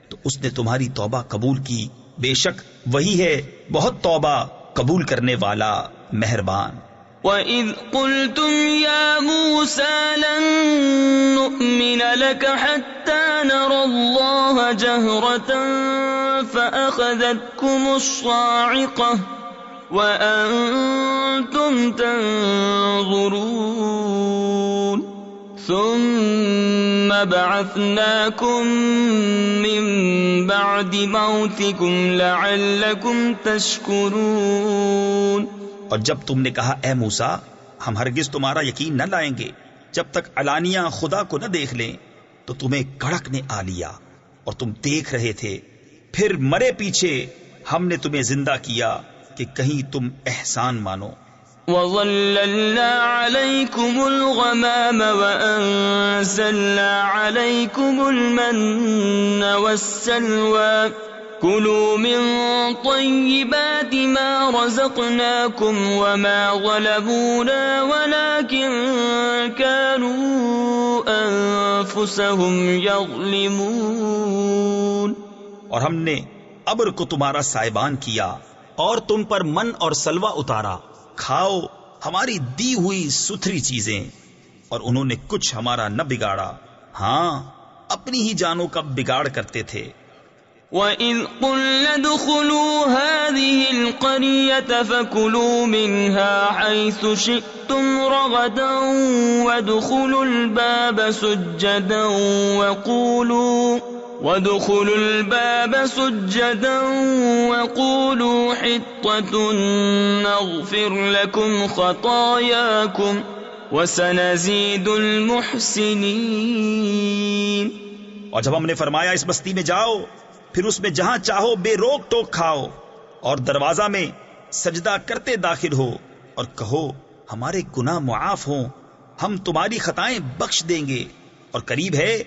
B: تو اس نے تمہاری توبہ قبول کی، بے شک وہی ہے بہت توبہ قبول کرنے والا مہربان۔
A: وَإِذْ قُلْتُمْ يَا مُوسَى لَن نُّؤْمِنَ لَكَ حَتَّى نَرَى اللَّهَ جَهْرَةً فَأَخَذَتْكُمُ الصَّاعِقَةُ وَأَنتُمْ تَنظُرُونَ ثُمَّ بَعَثْنَاكُم مِّن بَعْدِ مَوْتِكُمْ لَعَلَّكُمْ تَشْكُرُونَ۔
B: اور جب تم نے کہا اے موسیٰ ہم ہرگز تمہارا یقین نہ لائیں گے جب تک علانیہ خدا کو نہ دیکھ لیں، تو تمہیں کڑک نے آ لیا اور تم دیکھ رہے تھے، پھر مرے پیچھے ہم نے تمہیں زندہ کیا کہ کہیں تم احسان مانو۔
A: وَظَلَّلْنَا عَلَيْكُمُ الْغَمَامَ وَأَنزَلْنَا عَلَيْكُمُ الْمَنَّ وَالسَّلْوَىٰ كُلُوا مِن طَيِّبَاتِ مَا رَزَقْنَاكُمْ وَمَا ظَلَمُونَا وَلَٰكِن كَانُوا أَنفُسَهُمْ يَظْلِمُونَ۔
B: اور ہم نے ابر کو تمہارا سائبان کیا اور تم پر من اور سلوہ اتارا، کھاؤ ہماری دی ہوئی ستھری چیزیں، اور انہوں نے کچھ ہمارا نہ بگاڑا، ہاں اپنی ہی جانوں کا بگاڑ کرتے تھے۔
A: وَإِذْ قُلْنَا ادْخُلُوا هَٰذِهِ الْقَرْيَةَ فَكُلُوا مِنْهَا حَيْثُ شِئْتُمْ رَغَدًا وَادْخُلُوا الْبَابَ سُجَّدًا وَقُولُوا حِطَّةٌ نَّغْفِرْ لَكُمْ خَطَايَاكُمْ وَسَنَزِيدُ الْمُحْسِنِينَ۔
B: اور جب ہم نے فرمایا اس بستی میں جاؤ پھر اس میں جہاں چاہو بے روک ٹوک کھاؤ، اور دروازہ میں سجدہ کرتے داخل ہو اور کہو ہمارے گناہ معاف ہوں، ہم تمہاری خطائیں بخش دیں گے، اور قریب ہے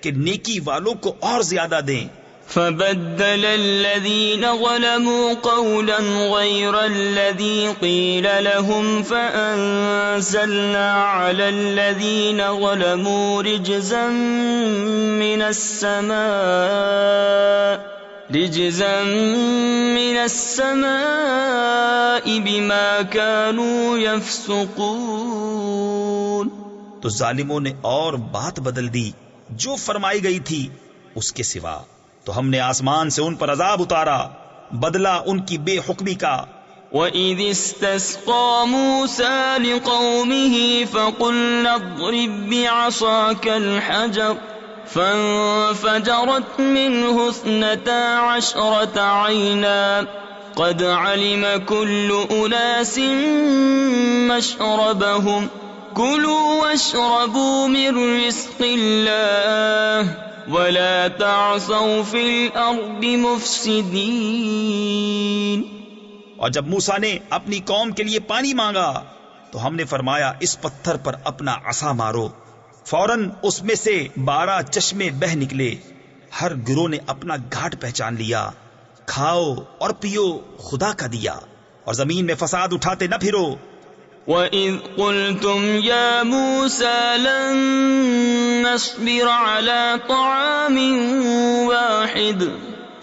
B: کہ نیکی والوں کو اور زیادہ دیں۔
A: فَبَدَّلَ الَّذِينَ ظَلَمُوا قَوْلًا غَيْرَ الَّذِي قِيلَ لَهُمْ فَأَنزَلْنَا عَلَى الَّذِينَ ظَلَمُوا رِجْزًا مِّنَ السَّمَاءِ بِمَا كَانُوا يَفْسُقُونَ۔
B: تو ظالموں نے اور بات بدل دی جو فرمائی گئی تھی اس کے سوا، تو ہم نے آسمان سے ان پر عذاب اتارا بدلہ ان کی بے حکمی کا۔
A: وَإِذِ اسْتَسْقَىٰ مُوسَىٰ لِقَوْمِهِ فَقُلْنَا اضْرِب بِّعَصَاكَ الْحَجَرَ فَانفَجَرَتْ مِنْهُ 12 عَيْنًا قَدْ عَلِمَ كُلُّ أُنَاسٍ مَّشْرَبَهُمْ كُلُوا وَاشْرَبُوا مِن رِّزْقِ اللَّهِ وَلَا تَعْثَوْا فِي الْأَرْضِ مُفْسِدِينَ۔
B: اور جب موسیٰ نے اپنی قوم کے لیے پانی مانگا تو ہم نے فرمایا اس پتھر پر اپنا عصا مارو، فوراً اس میں سے 12 چشمے بہ نکلے، ہر گروہ نے اپنا گھاٹ پہچان لیا، کھاؤ اور پیو خدا کا دیا، اور زمین میں فساد اٹھاتے نہ پھرو۔
A: وَإِذْ قُلْتُمْ يَا مُوسَى لَن نَّصْبِرَ عَلَىٰ طَعَامٍ وَاحِدٍ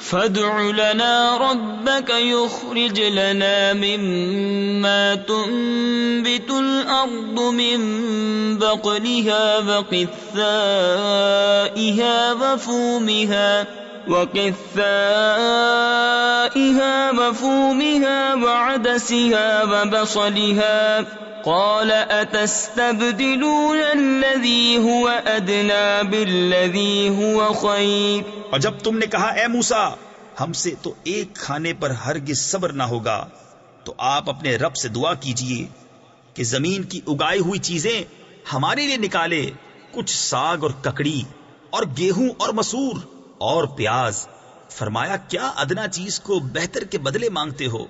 A: فَادْعُ لَنَا رَبَّكَ يُخْرِجْ لَنَا مِمَّا تُنبِتُ الْأَرْضُ مِن بَقْلِهَا وَفُومِهَا وَعَدَسِهَا وَبَصَلِهَا قَالَ أَتَسْتَبْدِلُونَ الَّذِي هُوَ أَدْنَىٰ بِالَّذِي هُوَ خَيْرٌ۔
B: اور جب تم نے کہا اے موسیٰ ہم سے تو ایک کھانے پر ہرگز صبر نہ ہوگا، تو آپ اپنے رب سے دعا کیجئے کہ زمین کی اگائی ہوئی چیزیں ہمارے لیے نکالے، کچھ ساگ اور ککڑی اور گیہوں اور مسور اور پیاز۔ فرمایا کیا ادنا چیز کو بہتر کے بدلے مانگتے ہو؟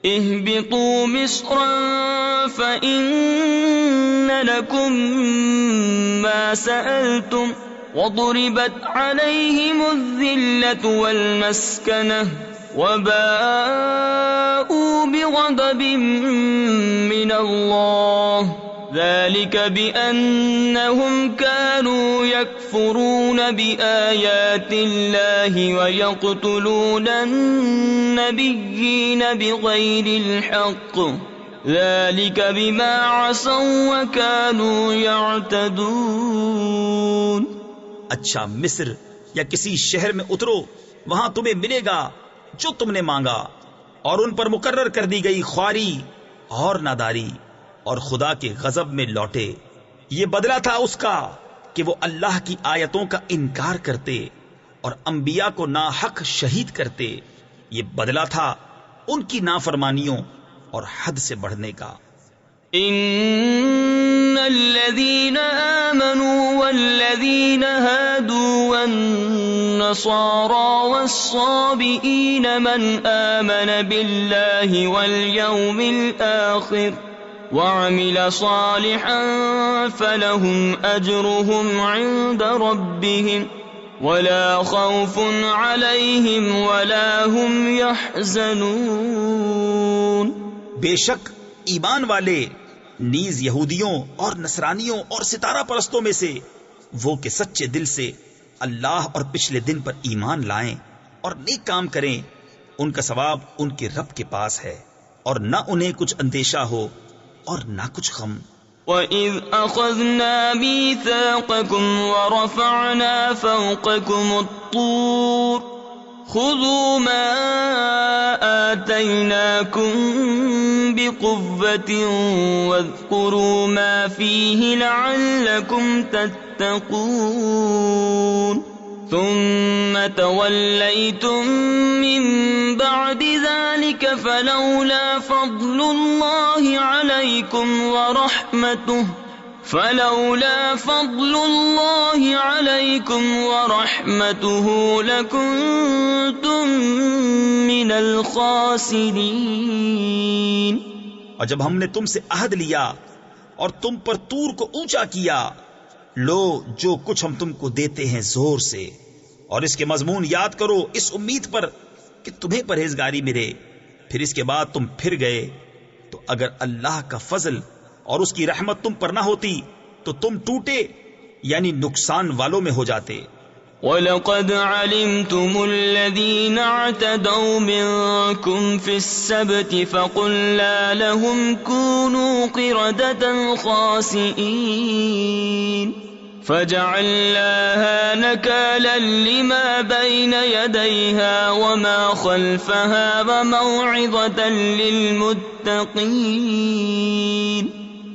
A: اهبطوا مصرا فإن لكم ما سألتم وضربت عليهم الذلة والمسكنة وباءوا بغضب من الله ذلك بأنهم كانوا يكفرون بآيات الله ويقتلون النبيين بغير الحق ذلك بما عصوا وكانوا يعتدون۔
B: اچھا مصر یا کسی شہر میں اترو، وہاں تمہیں ملے گا جو تم نے مانگا، اور ان پر مقرر کر دی گئی خواری اور ناداری، اور خدا کے غضب میں لوٹے۔ یہ بدلہ تھا اس کا کہ وہ اللہ کی آیتوں کا انکار کرتے اور انبیاء کو ناحق شہید کرتے۔ یہ بدلہ تھا ان کی نافرمانیوں اور حد سے بڑھنے کا۔
A: ان الذين آمنوا والذين هادوا والنصارى والصابئين من آمن بالله واليوم الآخر وعمل صالحا فلهم أجرهم عند ربهم ولا خوف عليهم ولا هم يحزنون۔
B: بے شک ایمان والے نیز یہودیوں اور نصرانیوں اور ستارہ پرستوں میں سے وہ کہ سچے دل سے اللہ اور پچھلے دن پر ایمان لائیں اور نیک کام کریں، ان کا ثواب ان کے رب کے پاس ہے، اور نہ انہیں کچھ اندیشہ ہو اور نہ کچھ غم۔
A: وَإِذْ أَخَذْنَا مِيثَاقَكُمْ وَرَفَعْنَا فَوْقَكُمُ الطُّورَ خُذُوا مَا آتَيْنَاكُمْ بِقُوَّةٍ وَاذْكُرُوا مَا فِيهِ لَعَلَّكُمْ تَتَّقُونَ ثُمَّ تَوَلَّيْتُمْ مِنْ بَعْدِ ذَلِكَ فَلَوْلَا فَضْلُ اللَّهِ عَلَيْكُمْ وَرَحْمَتُهُ لَكُنْتُمْ مِنَ الْخَاسِرِينَ۔
B: اور جب ہم نے تم سے عہد لیا اور تم پر طور کو اونچا کیا، لو جو کچھ ہم تم کو دیتے ہیں زور سے، اور اس کے مضمون یاد کرو اس امید پر کہ تمہیں پرہیزگاری ملے، پھر اس کے بعد تم پھر گئے، تو اگر اللہ کا فضل اور اس کی رحمت تم پر نہ ہوتی تو تم ٹوٹے یعنی نقصان والوں میں ہو جاتے۔
A: وَلَقَدْ عَلِمْتُمُ الَّذِينَ اعْتَدَوْا مِنْكُمْ فِي السَّبْتِ فَقُلْنَا لَهُمْ كُونُوا قِرَدَةً خَاسِئِينَ فَجَعَلْنَاهَا نَكَالًا لِمَا بَيْنَ يَدَيْهَا وَمَا خَلْفَهَا وَمَوْعِظَةً لِلْمُتَّقِينَ۔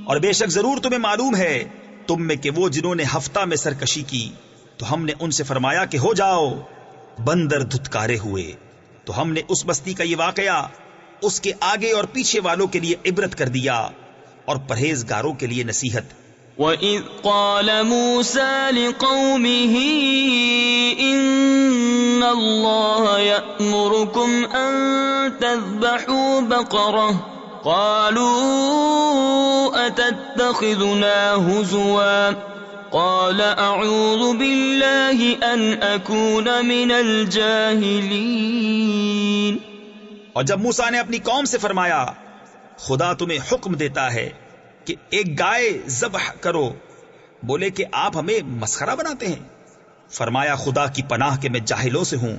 B: اور بے شک ضرور تمہیں معلوم ہے تم میں کہ وہ جنہوں نے ہفتہ میں سرکشی کی تو ہم نے ان سے فرمایا کہ ہو جاؤ، بندر دھتکارے ہوئے، تو ہم نے اس بستی کا یہ واقعہ اس کے آگے اور پیچھے والوں کے لیے عبرت کر دیا اور پرہیزگاروں کے لیے نصیحت۔
A: وَإِذْ قَالَ مُوسَى لِقَوْمِهِ إِنَّ اللَّهَ يَأْمُرُكُمْ أَن تَذْبَحُوا بَقَرَةً قَالُوا أَتَتَّخِذُنَا هُزُوًا قَالَ أَعُوذُ بِاللَّهِ أَنْ أَكُونَ مِنَ الْجَاهِلِينَ۔
B: اور جب موسیٰ نے اپنی قوم سے فرمایا خدا تمہیں حکم دیتا ہے کہ ایک گائے ذبح کرو، بولے کہ آپ ہمیں مسخرہ بناتے ہیں؟ فرمایا خدا کی پناہ کہ میں جاہلوں سے ہوں۔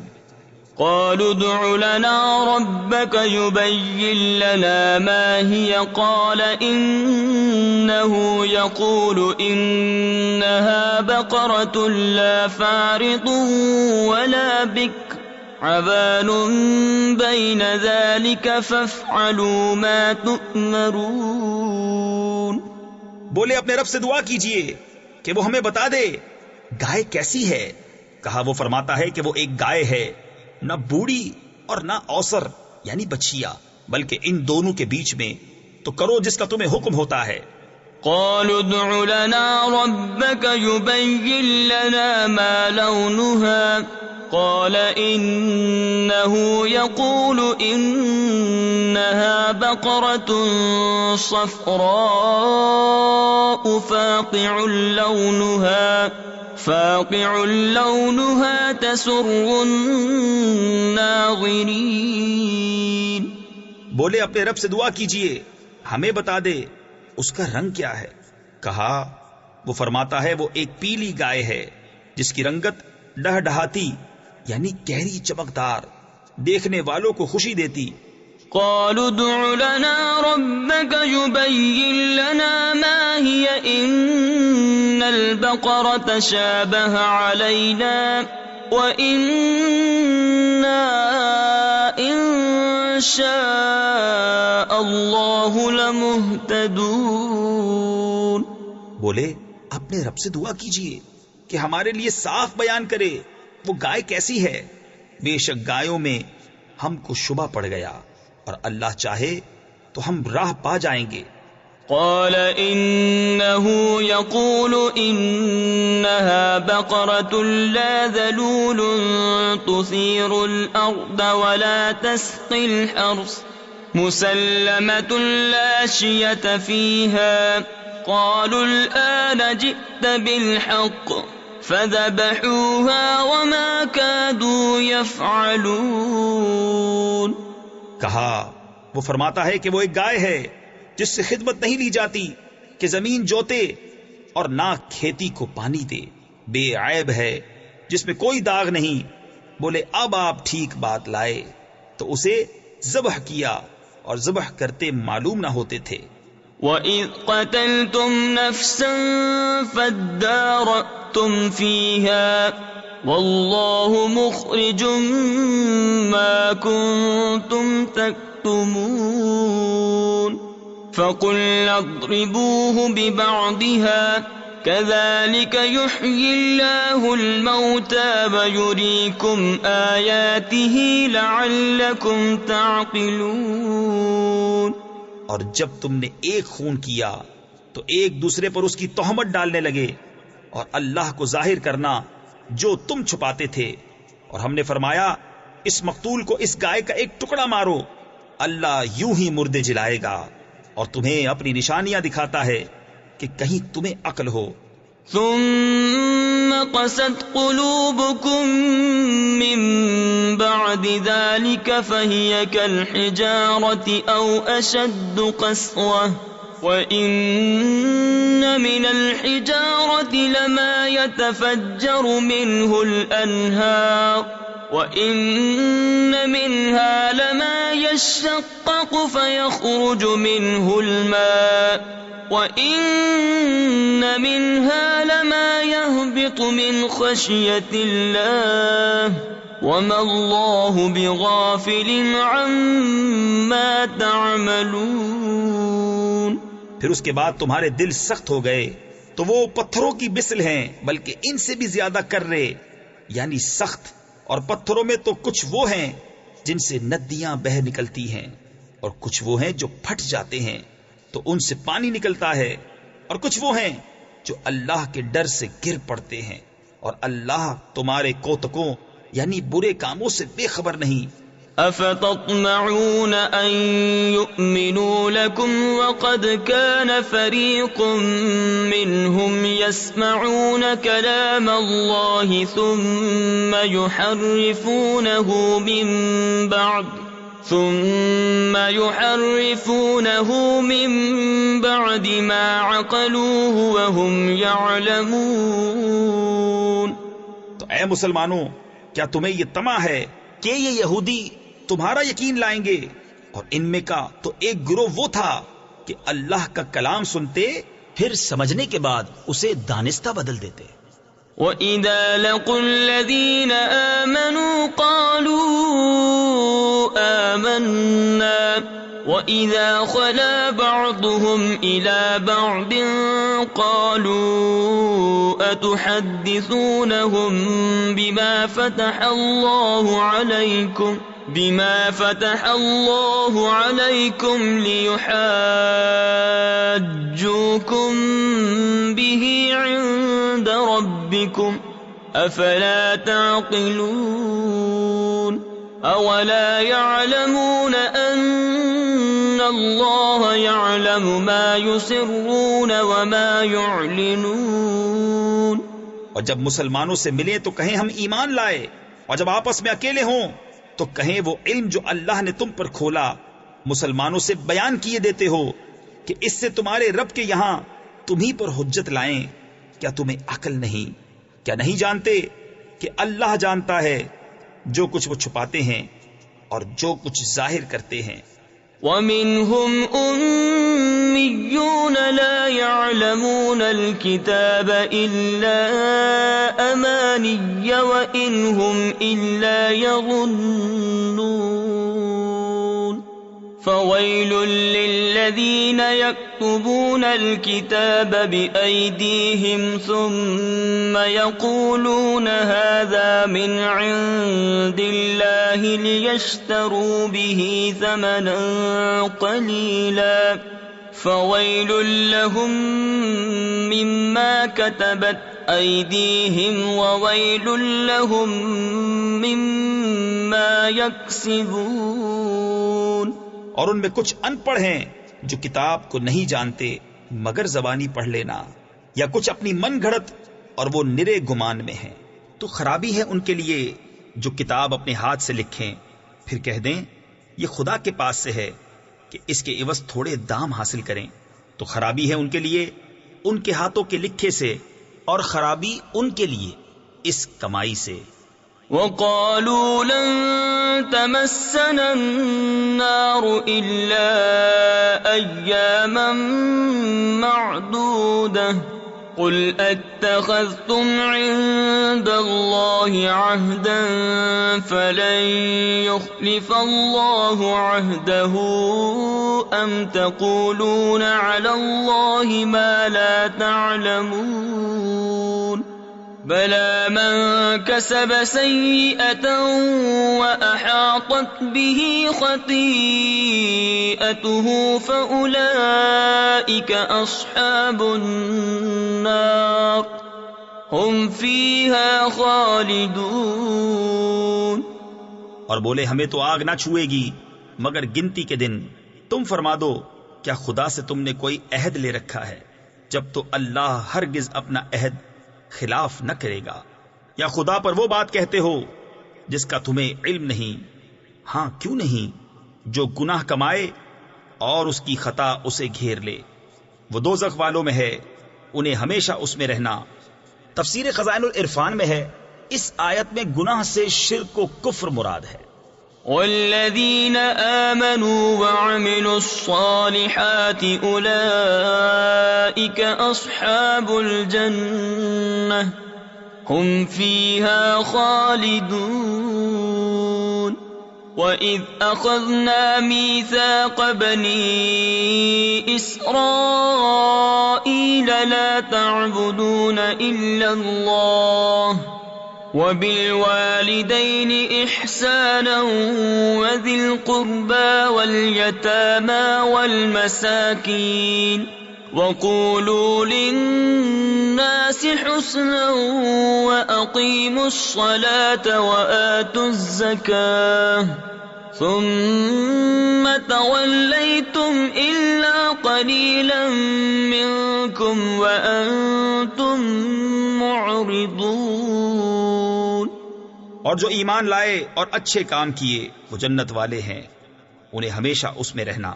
A: قالوا ادع لنا ربك يبين لنا ما هي قال إنه يقول إنها بقرة لا فارض ولا بكر عوان بين ذلك فافعلوا ما تؤمرون۔
B: بولے اپنے رب سے دعا کیجئے کہ وہ ہمیں بتا دے گائے کیسی ہے۔ کہا وہ فرماتا ہے کہ وہ ایک گائے ہے، نہ بوڑھی اور نہ اوسر یعنی بچھیا، بلکہ ان دونوں کے بیچ میں، تو کرو جس کا تمہیں حکم ہوتا ہے۔
A: قالوا ادع لنا ربك يبين لنا ما لونها قال إنه يقول إنها بقرة صفراء فاقع لونها تسر الناظرين۔
B: بولے اپنے رب سے دعا کیجئے ہمیں بتا دے اس کا رنگ کیا ہے۔ کہا وہ فرماتا ہے وہ ایک پیلی گائے ہے جس کی رنگت ڈہڈہاتی یعنی گہری چمکدار، دیکھنے والوں کو خوشی دیتی۔
A: قالوا ادع لنا ربك يبين لنا ما هي إن البقرة شابه علينا وإنا إن شاء الله لمهتدون۔
B: بولے اپنے رب سے دعا کیجئے کہ ہمارے لیے صاف بیان کرے وہ گائے کیسی ہے، بے شک گایوں میں ہم کو شبہ پڑ گیا، اور اللہ چاہے تو ہم راہ پا جائیں گے۔
A: قال إنه يقول إنها بقرة لا ذلول تثير الأرض ولا تسقي الحرث مسلمة لا شية فيها قالوا الآن جئت بالحق فذبحوها وما كادوا يفعلون۔
B: کہا وہ فرماتا ہے کہ وہ ایک گائے ہے جس سے خدمت نہیں لی جاتی کہ زمین جوتے اور نہ کھیتی کو پانی دے، بے عیب ہے جس میں کوئی داغ نہیں۔ بولے اب آپ ٹھیک بات لائے تو اسے ذبح کیا، اور ذبح کرتے معلوم نہ ہوتے تھے۔
A: وَإِذْ قَتَلْتُمْ نَفْسًا فَادَّارَأْتُمْ فِيهَا وَاللَّهُ مُخْرِجٌ مَا كُنْتُمْ تَكْتُمُونَ فَقُلْنَا اضْرِبُوهُ بِبَعْضِهَا كَذَلِكَ يُحْيِي اللَّهُ الْمَوْتَى وَيُرِيكُمْ آيَاتِهِ لَعَلَّكُمْ تَعْقِلُونَ۔
B: اور جب تم نے ایک خون کیا تو ایک دوسرے پر اس کی تہمت ڈالنے لگے اور اللہ کو ظاہر کرنا جو تم چھپاتے تھے، اور ہم نے فرمایا اس مقتول کو اس گائے کا ایک ٹکڑا مارو، اللہ یوں ہی مردے جلائے گا اور تمہیں اپنی نشانیاں دکھاتا ہے کہ کہیں تمہیں عقل ہو۔
A: ثم قست قلوبكم من بعد ذلك فهي كالحجارة أو أشد قسوة وإن من الحجارة لما يتفجر منه الأنهار وإن منها لما يشقق فيخرج منه الماء وَإِنَّ مِنْهَا لَمَا يَهْبِطُ مِنْ خَشْيَةِ اللَّهِ وَمَا اللَّهُ بِغَافِلٍ عَمَّا تَعْمَلُونَ۔
B: پھر اس کے بعد تمہارے دل سخت ہو گئے تو وہ پتھروں کی مثل ہیں، بلکہ ان سے بھی زیادہ کرے یعنی سخت، اور پتھروں میں تو کچھ وہ ہیں جن سے ندیاں بہہ نکلتی ہیں، اور کچھ وہ ہیں جو پھٹ جاتے ہیں تو ان سے پانی نکلتا ہے، اور کچھ وہ ہیں جو اللہ کے ڈر سے گر پڑتے ہیں، اور اللہ تمہارے کوتکوں یعنی برے کاموں سے بے خبر نہیں۔
A: افتطمعون ان يؤمنوا لكم وقد كان فريق منهم يسمعون كلام الله ثم ثم يحرفونه من بعد ما عقلوه وهم يعلمون۔
B: تو اے مسلمانوں، کیا تمہیں یہ طمع ہے کہ یہ یہودی تمہارا یقین لائیں گے؟ اور ان میں کا تو ایک گروہ وہ تھا کہ اللہ کا کلام سنتے پھر سمجھنے کے بعد اسے دانستہ بدل دیتے۔
A: وَإِذَا لَقُوا الَّذِينَ آمَنُوا قَالُوا آمَنَّا وَإِذَا خَلَا بَعْضُهُمْ إِلَى بَعْضٍ قَالُوا أَتُحَدِّثُونَهُم بِمَا فَتَحَ اللَّهُ عَلَيْكُمْ لِيُحَاجُّوكُم بِهِ عِندَ رَبِّكُمْ أَفَلَا تَعْقِلُونَ أَوَلَا يَعْلَمُونَ أَنَّ اللَّهَ يَعْلَمُ مَا يُسِرُّونَ وَمَا يُعْلِنُونَ۔
B: اور جب مسلمانوں سے ملیں تو کہیں ہم ایمان لائے، اور جب آپس میں اکیلے ہوں تو کہیں وہ علم جو اللہ نے تم پر کھولا مسلمانوں سے بیان کیے دیتے ہو کہ اس سے تمہارے رب کے یہاں تمہیں پر حجت لائیں۔ کیا تمہیں عقل نہیں؟ کیا نہیں جانتے کہ اللہ جانتا ہے جو کچھ وہ چھپاتے ہیں اور جو کچھ ظاہر کرتے ہیں۔
A: وَمِنْهُمْ أُمِّيُّونَ لَا يَعْلَمُونَ الْكِتَابَ إِلَّا أَمَانِيَّ وَإِنْ هُمْ إِلَّا يَظُنُّونَ فَوَيْلٌ لِّلَّذِينَ يَكْتُبُونَ الْكِتَابَ بِأَيْدِيهِمْ ثُمَّ يَقُولُونَ هَذَا مِنْ عِندِ اللَّهِ لِيَشْتَرُوا بِهِ ثَمَنًا قَلِيلًا فَوَيْلٌ لَّهُم مِّمَّا كَتَبَتْ أَيْدِيهِمْ وَوَيْلٌ لَّهُم مِّمَّا يَكْسِبُونَ۔
B: اور ان میں کچھ ان پڑھ ہیں جو کتاب کو نہیں جانتے مگر زبانی پڑھ لینا، یا کچھ اپنی من گھڑت اور وہ نرے گمان میں ہیں۔ تو خرابی ہے ان کے لیے جو کتاب اپنے ہاتھ سے لکھیں پھر کہہ دیں یہ خدا کے پاس سے ہے کہ اس کے عوض تھوڑے دام حاصل کریں۔ تو خرابی ہے ان کے لیے ان کے ہاتھوں کے لکھے سے، اور خرابی ان کے لیے اس کمائی سے۔
A: وَقَالُوا لَن تَمَسَّنَا النَّارُ إِلَّا أَيَّامًا مَّعْدُودَةً قُلْ أَتَّخَذْتُمْ عِندَ اللَّهِ عَهْدًا فَلَن يُخْلِفَ اللَّهُ عَهْدَهُ أَمْ تَقُولُونَ عَلَى اللَّهِ مَا لَا تَعْلَمُونَ بَلَى مَن كَسَبَ سَيِّئَةً وَأَحَاطَتْ بِهِ خَطِيئَتُهُ فَأُولَئِكَ أَصْحَابُ النَّارِ هُمْ فِيهَا خَالِدُونَ۔
B: اور بولے ہمیں تو آگ نہ چھوئے گی مگر گنتی کے دن۔ تم فرما دو کیا خدا سے تم نے کوئی عہد لے رکھا ہے؟ جب تو اللہ ہرگز اپنا عہد خلاف نہ کرے گا۔ یا خدا پر وہ بات کہتے ہو جس کا تمہیں علم نہیں؟ ہاں کیوں نہیں، جو گناہ کمائے اور اس کی خطا اسے گھیر لے، وہ دوزخ والوں میں ہے، انہیں ہمیشہ اس میں رہنا۔ تفسیر خزائن العرفان میں ہے اس آیت میں گناہ سے شرک و کفر مراد ہے۔
A: والذین آمنوا وعملوا الصالحات اولئک اصحاب الجنہ هم فيها خالدون۔ وَإِذْ أَخَذْنَا مِيثَاقَ بَنِي إِسْرَائِيلَ لَا تَعْبُدُونَ إِلَّا اللَّهَ وَبِالْوَالِدَيْنِ إِحْسَانًا وَذِي الْقُرْبَى وَالْيَتَامَى وَالْمَسَاكِينِ وَقُولُوا لِلنَّاسِ حُسْنًا وَأَقِيمُوا الصَّلَاةَ وَآتُوا الزَّكَاةَ ثُمَّ تَوَلَّيْتُمْ إِلَّا قَلِيلًا مِّنكُمْ وَأَنتُم مُّعْرِضُونَ۔
B: اور جو ایمان لائے اور اچھے کام کیے وہ جنت والے ہیں، انہیں ہمیشہ اس میں رہنا۔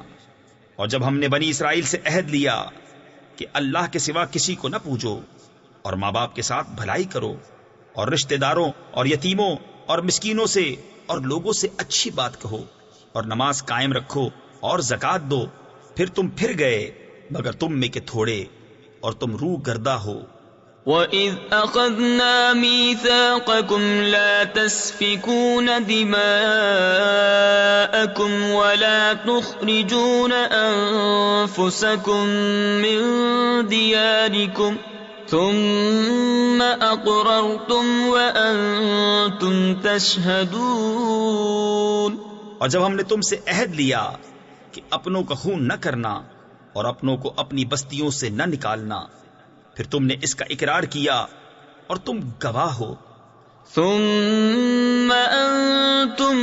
B: اور جب ہم نے بنی اسرائیل سے عہد لیا کہ اللہ کے سوا کسی کو نہ پوجو، اور ماں باپ کے ساتھ بھلائی کرو، اور رشتہ داروں اور یتیموں اور مسکینوں سے اور لوگوں سے اچھی بات کہو، اور نماز قائم رکھو اور زکوٰۃ دو، پھر تم پھر گئے مگر تم میں کے تھوڑے، اور تم روح گردہ ہو۔
A: وَإِذْ أَخَذْنَا مِيثَاقَكُمْ لَا تَسْفِكُونَ دِمَاءَكُمْ وَلَا تُخْرِجُونَ أَنفُسَكُمْ مِنْ دِيَارِكُمْ ثُمَّ أَقْرَرْتُمْ وَأَنْتُمْ تَشْهَدُونَ۔
B: اور جب ہم نے تم سے عہد لیا کہ اپنوں کا خون نہ کرنا اور اپنوں کو اپنی بستیوں سے نہ نکالنا، پھر تم نے اس کا اقرار کیا اور تم گواہ ہو۔
A: ثم أنتم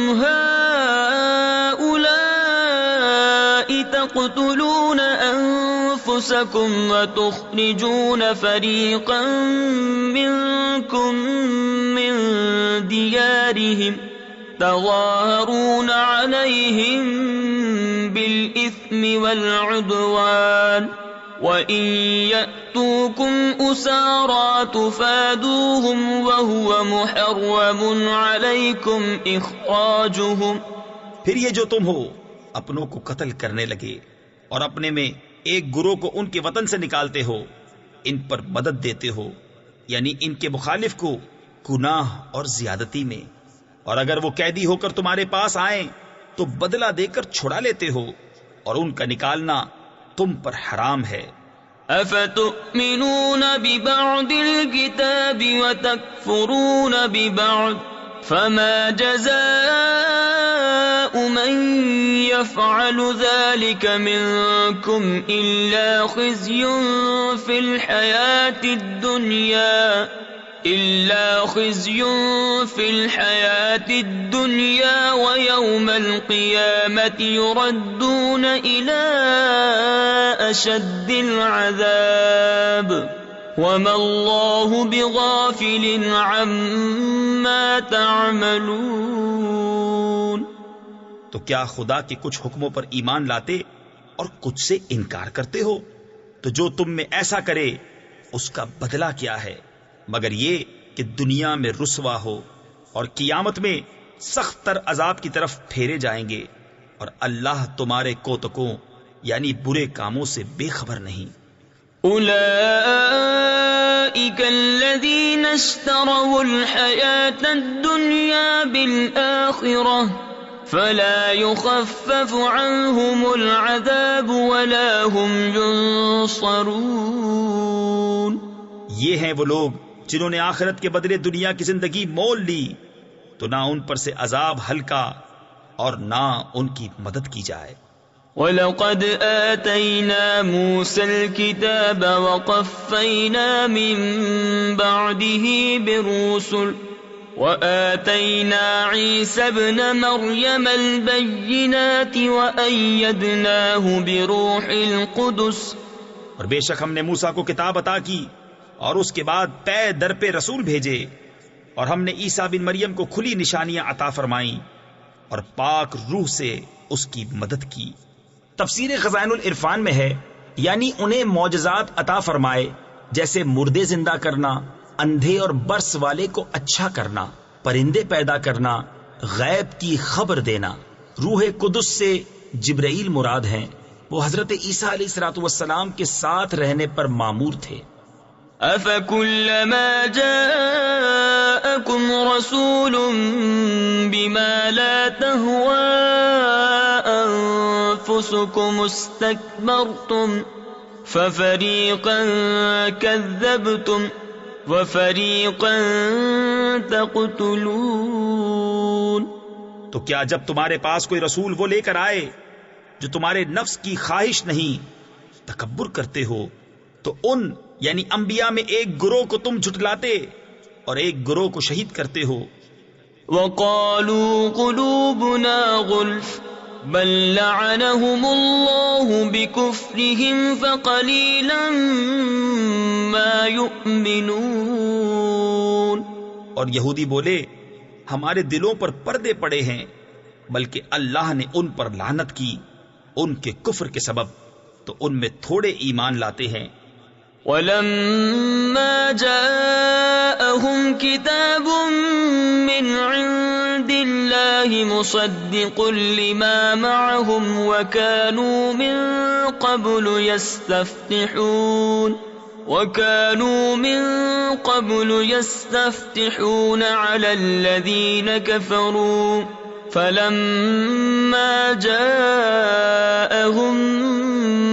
A: هؤلاء تقتلون أنفسكم وتخرجون فريقا منكم من ديارهم تظاهرون عليهم بالإثم والعدوان وَإِن يَأْتُوكُمْ أُسَارَىٰ تُفَادُوهُمْ وَهُوَ مُحَرَّمٌ عَلَيْكُمْ إِخْرَاجُهُمْ۔
B: پھر یہ جو تم ہو اپنوں کو قتل کرنے لگے اور اپنے میں ایک گروہ کو ان کے وطن سے نکالتے ہو، ان پر مدد دیتے ہو، یعنی ان کے مخالف کو گناہ اور زیادتی میں، اور اگر وہ قیدی ہو کر تمہارے پاس آئیں تو بدلہ دے کر چھڑا لیتے ہو، اور ان کا نکالنا تم پر حرام ہے۔
A: افتؤمنون ببعض الكتاب وتكفرون ببعض فما جزاء من يفعل ذلك منكم إلا خزي في الحياة الدنيا ويوم القيامة يردون إلى أشد العذاب وما الله بغافل عما تعملون۔
B: تو کیا خدا کے کچھ حکموں پر ایمان لاتے اور کچھ سے انکار کرتے ہو؟ تو جو تم میں ایسا کرے اس کا بدلہ کیا ہے مگر یہ کہ دنیا میں رسوا ہو اور قیامت میں سخت تر عذاب کی طرف پھیرے جائیں گے، اور اللہ تمہارے کوتکوں یعنی برے کاموں سے بے خبر نہیں۔
A: اولئک الذین اشتروا الحیاة الدنیا بالآخرة فلا يخفف عنهم العذاب ولا هم ينصرون۔
B: یہ ہیں وہ لوگ جنہوں نے آخرت کے بدلے دنیا کی زندگی مول لی، تو نہ ان پر سے عذاب ہلکا اور نہ ان کی مدد کی جائے۔
A: وَلَقَدْ آتَيْنَا مُوسَى الْكِتَابَ وَقَفَّيْنَا مِن بَعْدِهِ بِالرُّسُلِ وَآتَيْنَا عِيسَى ابْنَ مَرْيَمَ الْبَيِّنَاتِ وَأَيَّدْنَاهُ بِرُوحِ الْقُدُسِ۔
B: اور بے شک ہم نے موسیٰ کو کتاب عطا کی اور اس کے بعد پے در پہ رسول بھیجے، اور ہم نے عیسیٰ بن مریم کو کھلی نشانیاں عطا فرمائیں اور پاک روح سے اس کی مدد کی۔ تفسیر خزائن العرفان میں ہے یعنی انہیں معجزات عطا فرمائے، جیسے مردے زندہ کرنا، اندھے اور برس والے کو اچھا کرنا، پرندے پیدا کرنا، غیب کی خبر دینا۔ روح قدس سے جبرائیل مراد ہیں، وہ حضرت عیسیٰ علیہ السلام کے ساتھ رہنے پر مامور تھے۔
A: أَفَكُلَّمَا جَاءَكُمْ رَسُولٌ بِمَا لَا تَهْوَىٰ أَنفُسُكُمُ اسْتَكْبَرْتُمْ فَفَرِيقًا كَذَّبْتُمْ وَفَرِيقًا تَقْتُلُونَ۔
B: تو کیا جب تمہارے پاس کوئی رسول وہ لے کر آئے جو تمہارے نفس کی خواہش نہیں تکبر کرتے ہو، تو ان یعنی انبیاء میں ایک گروہ کو تم جھٹلاتے اور ایک گروہ کو شہید کرتے ہو۔
A: وَقَالُوا قُلُوبُنَا غُلْفٌ بَل لَّعَنَهُمُ اللَّهُ بِكُفْرِهِمْ فَقَلِيلًا مَّا يُؤْمِنُونَ۔
B: اور یہودی بولے ہمارے دلوں پر پردے پڑے ہیں، بلکہ اللہ نے ان پر لعنت کی ان کے کفر کے سبب، تو ان میں تھوڑے ایمان لاتے ہیں۔
A: وَلَمَّا جَاءَهُمْ كِتَابٌ مِّنْ عِندِ اللَّهِ مُصَدِّقٌ لِّمَا مَعَهُمْ وَكَانُوا مِن قَبْلُ يَسْتَفْتِحُونَ عَلَى الَّذِينَ كَفَرُوا فَلَمَّا جَاءَهُم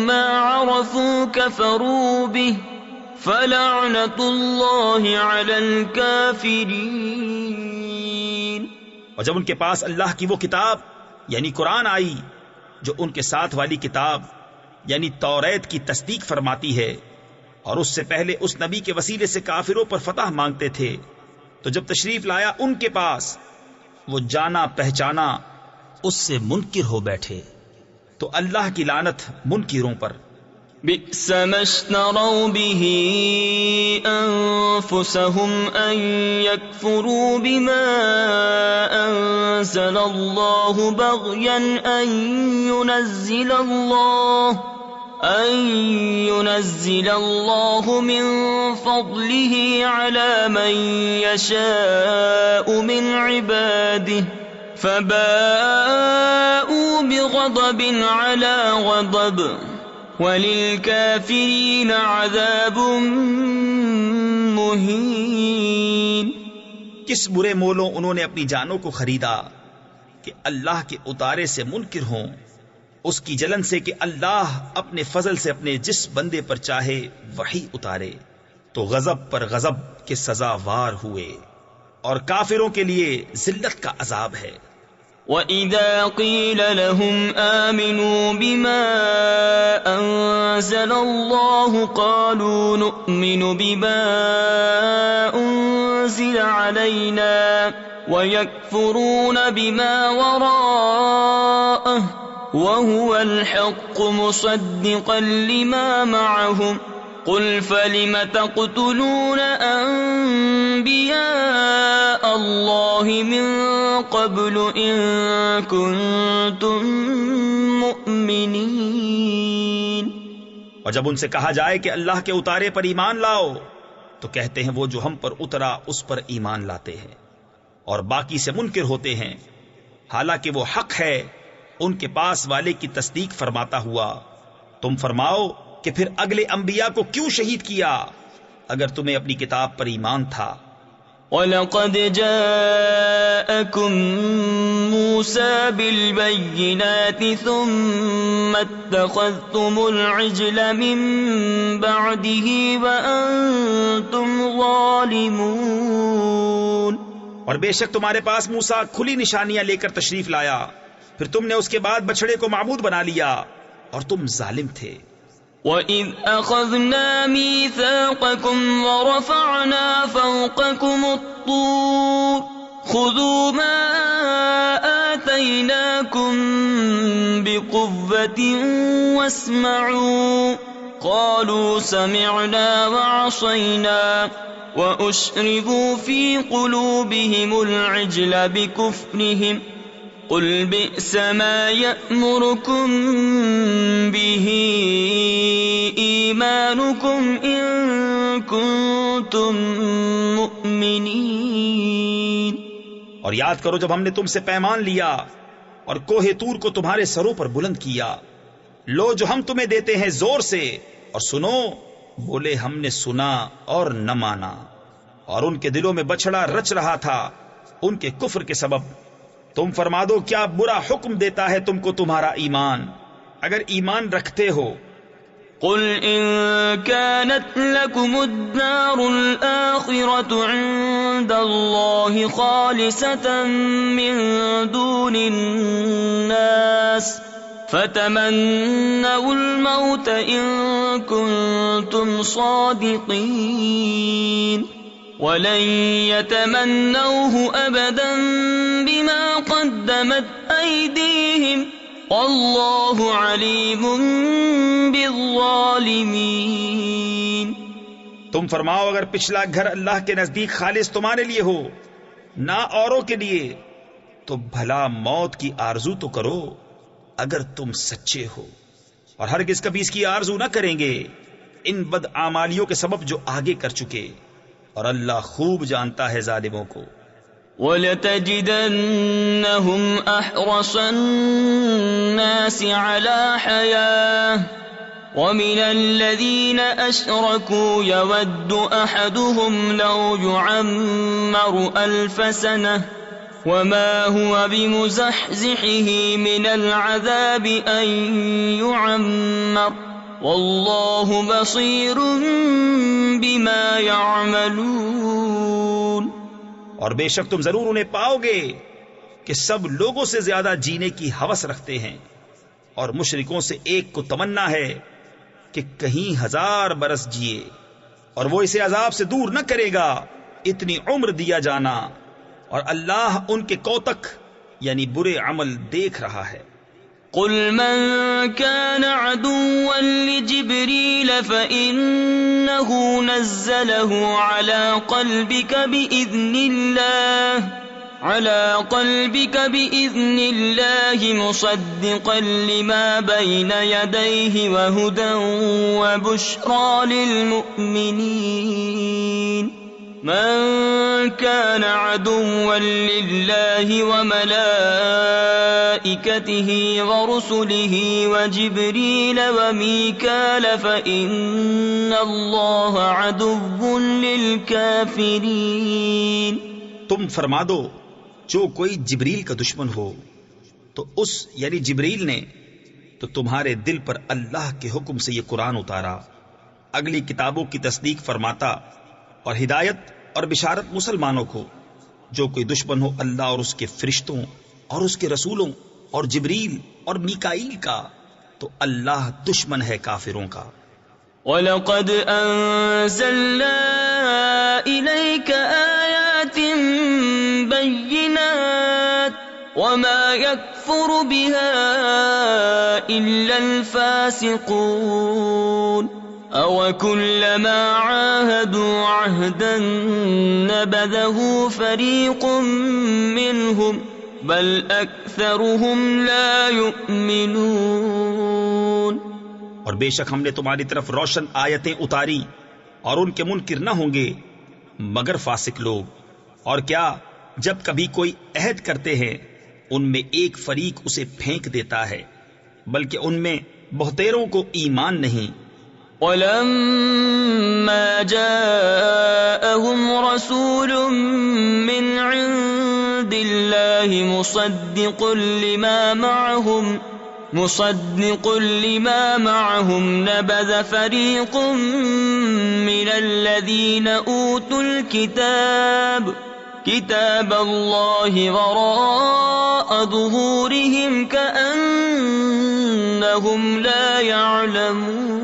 A: مَّا عَرَفُوا كَفَرُوا بِهِ فَلَعْنَةُ اللَّهِ عَلَى الْكَافِرِينَ۔
B: اور جب ان کے پاس اللہ کی وہ کتاب یعنی قرآن آئی جو ان کے ساتھ والی کتاب یعنی توریت کی تصدیق فرماتی ہے، اور اس سے پہلے اس نبی کے وسیلے سے کافروں پر فتح مانگتے تھے، تو جب تشریف لایا ان کے پاس وہ جانا پہچانا اس سے منکر ہو بیٹھے، تو اللہ کی لعنت منکروں پر۔
A: بئس ما اشتروا به أنفسهم أن يكفروا بما أنزل الله بغيا أن ينزل الله من فضله على من يشاء من عباده فباءوا بغضب على غضب وَلِلْكَافِرِينَ عَذَابٌ مُّهِينٌ۔
B: کس برے مولوں انہوں نے اپنی جانوں کو خریدا کہ اللہ کے اتارے سے منکر ہوں، اس کی جلن سے کہ اللہ اپنے فضل سے اپنے جس بندے پر چاہے وحی اتارے، تو غضب پر غضب کے سزاوار ہوئے، اور کافروں کے لیے ذلت کا عذاب ہے۔
A: وَإِذَا قِيلَ لَهُمْ آمِنُوا بِمَا أَنزَلَ اللَّهُ قَالُوا نُؤْمِنُ بِمَا أُنزِلَ عَلَيْنَا وَيَكْفُرُونَ بِمَا وَرَاءَهُ وَهُوَ الْحَقُّ مُصَدِّقًا لِّمَا مَعَهُمْ قُلْ فَلِمَ تَقْتُلُونَ أَنبِيَاءَ اللَّهِ مِن قَبْلُ إِن كُنتُم مُّؤْمِنِينَ۔
B: اور جب ان سے کہا جائے کہ اللہ کے اتارے پر ایمان لاؤ، تو کہتے ہیں وہ جو ہم پر اترا اس پر ایمان لاتے ہیں، اور باقی سے منکر ہوتے ہیں، حالانکہ وہ حق ہے ان کے پاس والے کی تصدیق فرماتا ہوا۔ تم فرماؤ کہ پھر اگلے انبیاء کو کیوں شہید کیا اگر تمہیں اپنی کتاب پر ایمان تھا؟
A: وَلَقَدْ جَاءَكُم مُّوسَىٰ بِالْبَيِّنَاتِ ثُمَّ اتَّخَذْتُمُ الْعِجْلَ مِن بَعْدِهِ وَأَنتُمْ ظَالِمُونَ۔
B: اور بے شک تمہارے پاس موسیٰ کھلی نشانیاں لے کر تشریف لایا، پھر تم نے اس کے بعد بچڑے کو معبود بنا لیا، اور تم ظالم تھے۔
A: وَإِذْ أَخَذْنَا مِيثَاقَكُمْ وَرَفَعْنَا فَوْقَكُمُ الطُّورَ خُذُوا مَا آتَيْنَاكُمْ بِقُوَّةٍ وَاسْمَعُوا قَالُوا سَمِعْنَا وَعَصَيْنَا وَأُشْرِبُوا فِي قُلُوبِهِمُ الْعِجْلَ بِكُفْرِهِمْ قُلْ بِئْسَ مَا يَأْمُرُكُمْ بِهِ إِيمَانُكُمْ إِن كُنتُم مُّؤْمِنِينَ۔
B: اور یاد کرو جب ہم نے تم سے پیمان لیا اور کوہ طور کو تمہارے سروں پر بلند کیا، لو جو ہم تمہیں دیتے ہیں زور سے، اور سنو، بولے ہم نے سنا اور نہ مانا، اور ان کے دلوں میں بچڑا رچ رہا تھا ان کے کفر کے سبب۔ تم فرما دو کیا برا حکم دیتا ہے تم کو تمہارا ایمان اگر ایمان رکھتے ہو؟
A: قل ان كانت لكم الدار الآخرة عند الله خالصة من دون الناس فتمنوا الموت إن كنتم صادقين ولن يتمنوه أبدا بما قدمت أيديهم والله عليم بالظالمين۔
B: تم فرماؤ اگر پچھلا گھر اللہ کے نزدیک خالص تمہارے لیے ہو نہ اوروں کے لیے، تو بھلا موت کی آرزو تو کرو اگر تم سچے ہو، اور ہرگز کبھی اس کی آرزو نہ کریں گے ان بدعمالیوں کے سبب جو آگے کر چکے، اور اللہ خوب جانتا ہے ظالموں کو۔
A: وَلَتَجِدَنَّهُمْ أَحْرَصَ النَّاسِ عَلَى حَيَاةٍ وَمِنَ الَّذِينَ أَشْرَكُوا يَوَدُّ أَحَدُهُمْ لَوْ يُعَمَّرُ أَلْفَ سَنَةٍ وَمَا هُوَ بِمُزَحْزِحِهِ مِنَ الْعَذَابِ أَن يُعَمَّرَ وَاللَّهُ بَصِيرٌ بِمَا يَعْمَلُونَ۔
B: اور بے شک تم ضرور انہیں پاؤ گے کہ سب لوگوں سے زیادہ جینے کی ہوس رکھتے ہیں، اور مشرکوں سے ایک کو تمنا ہے کہ کہیں 1000 برس جیے، اور وہ اسے عذاب سے دور نہ کرے گا اتنی عمر دیا جانا، اور اللہ ان کے کوتک یعنی برے عمل دیکھ رہا ہے۔
A: قل من كان عدوا لجبريل فإنه نزله على قلبك بإذن الله مصدقا لما بين يديه وهدى وبشرى للمؤمنين من كان عدوا لله وملائكته ورسله وجبريل وميكال فإن الله عدو للكافرين۔
B: تم فرما دو جو کوئی جبریل کا دشمن ہو تو اس یعنی جبریل نے تو تمہارے دل پر اللہ کے حکم سے یہ قرآن اتارا، اگلی کتابوں کی تصدیق فرماتا اور ہدایت اور بشارت مسلمانوں کو۔ جو کوئی دشمن ہو اللہ اور اس کے فرشتوں اور اس کے رسولوں اور جبریل اور میکائیل کا تو اللہ دشمن ہے کافروں کا۔
A: وَلَقَدْ أَنزَلْنَا إِلَيْكَ آيَاتٍ بَيِّنَاتٍ وَمَا يَكْفُرُ بِهَا إِلَّا الْفَاسِقُونَ أَوَكُلَّمَا عَاهَدُوا عَهْدًا نَبَذَهُ فَرِيقٌ مِّنْهُمْ بَلْ أَكْثَرُهُمْ لَا يُؤْمِنُونَ۔
B: اور بے شک ہم نے تمہاری طرف روشن آیتیں اتاری اور ان کے منکر نہ ہوں گے مگر فاسق لوگ۔ اور کیا جب کبھی کوئی عہد کرتے ہیں ان میں ایک فریق اسے پھینک دیتا ہے، بلکہ ان میں بہتیروں کو ایمان نہیں۔
A: وَلَمَّا جَاءَهُمْ رَسُولٌ مِّنْ عِندِ اللَّهِ مُصَدِّقٌ لِمَا مَعَهُمْ نَبَذَ فَرِيقٌ مِّنَ الَّذِينَ أُوتُوا الْكِتَابَ كِتَابَ اللَّهِ وَرَاءَ ظُهُورِهِمْ كَأَنَّهُمْ لَا يَعْلَمُونَ۔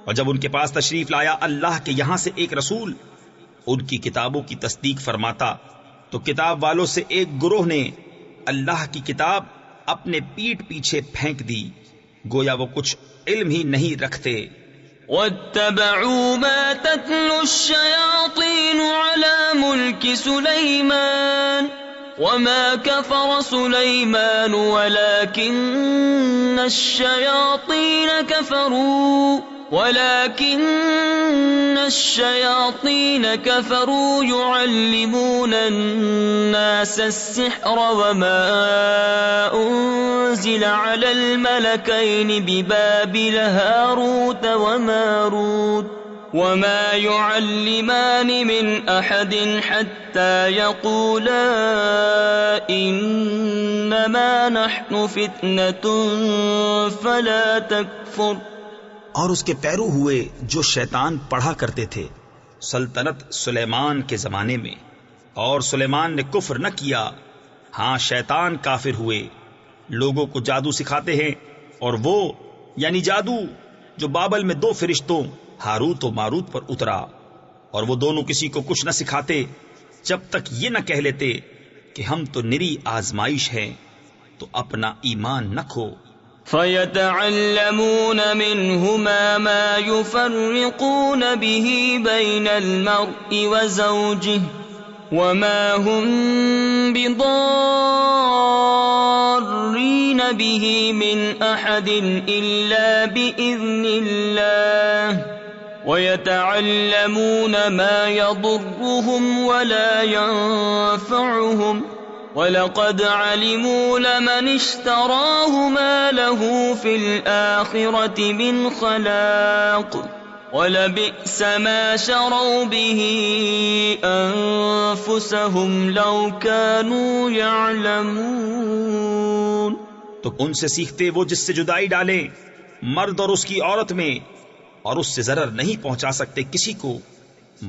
B: اور جب ان کے پاس تشریف لایا اللہ کے یہاں سے ایک رسول ان کی کتابوں کی تصدیق فرماتا تو کتاب والوں سے ایک گروہ نے اللہ کی کتاب اپنے پیٹھ پیچھے پھینک دی، گویا وہ کچھ علم ہی نہیں رکھتے۔
A: وَاتَّبَعُوا مَا تَتْلُو الشَّيَاطِينُ عَلَى مُلْكِ سُلَيْمَانَ وَمَا كَفَرَ سُلَيْمَانُ وَلَكِنَّ الشَّيَاطِينَ كَفَرُوا يُعَلِّمُونَ النَّاسَ السِّحْرَ وَمَا أُنزِلَ عَلَى الْمَلَكَيْنِ بِبَابِلَ هَارُوتَ وَمَارُوتَ وَمَا يُعَلِّمَانِ مِنْ أَحَدٍ حَتَّى يَقُولَا إِنَّمَا نَحْنُ فِتْنَةٌ فَلَا تَكْفُرْ۔
B: اور اس کے پیرو ہوئے جو شیطان پڑھا کرتے تھے سلطنت سلیمان کے زمانے میں، اور سلیمان نے کفر نہ کیا، ہاں شیطان کافر ہوئے، لوگوں کو جادو سکھاتے ہیں، اور وہ یعنی جادو جو بابل میں 2 فرشتوں ہاروت و ماروت پر اترا، اور وہ دونوں کسی کو کچھ نہ سکھاتے جب تک یہ نہ کہہ لیتے کہ ہم تو نری آزمائش ہیں، تو اپنا ایمان نہ کھو۔
A: فَيَتَعَلَّمُونَ مِنْهُمَا مَا يُفَرِّقُونَ بِهِ بَيْنَ الْمَرْءِ وَزَوْجِهِ وما هم بضارين به من أحد إلا بإذن الله ويتعلمون ما يضرهم ولا ينفعهم وَلَقَدْ عَلِمُوا لَمَنِ اشْتَرَاهُ مَا لَهُ فِي الْآخِرَةِ مِنْ خَلَاقٍ وَلَبِئْسَ مَا شَرَوْا بِهِ أَنفُسَهُمْ لَوْ كَانُوا يَعْلَمُونَ۔
B: تو ان سے سیکھتے وہ جس سے جدائی ڈالے مرد اور اس کی عورت میں، اور اس سے ضرر نہیں پہنچا سکتے کسی کو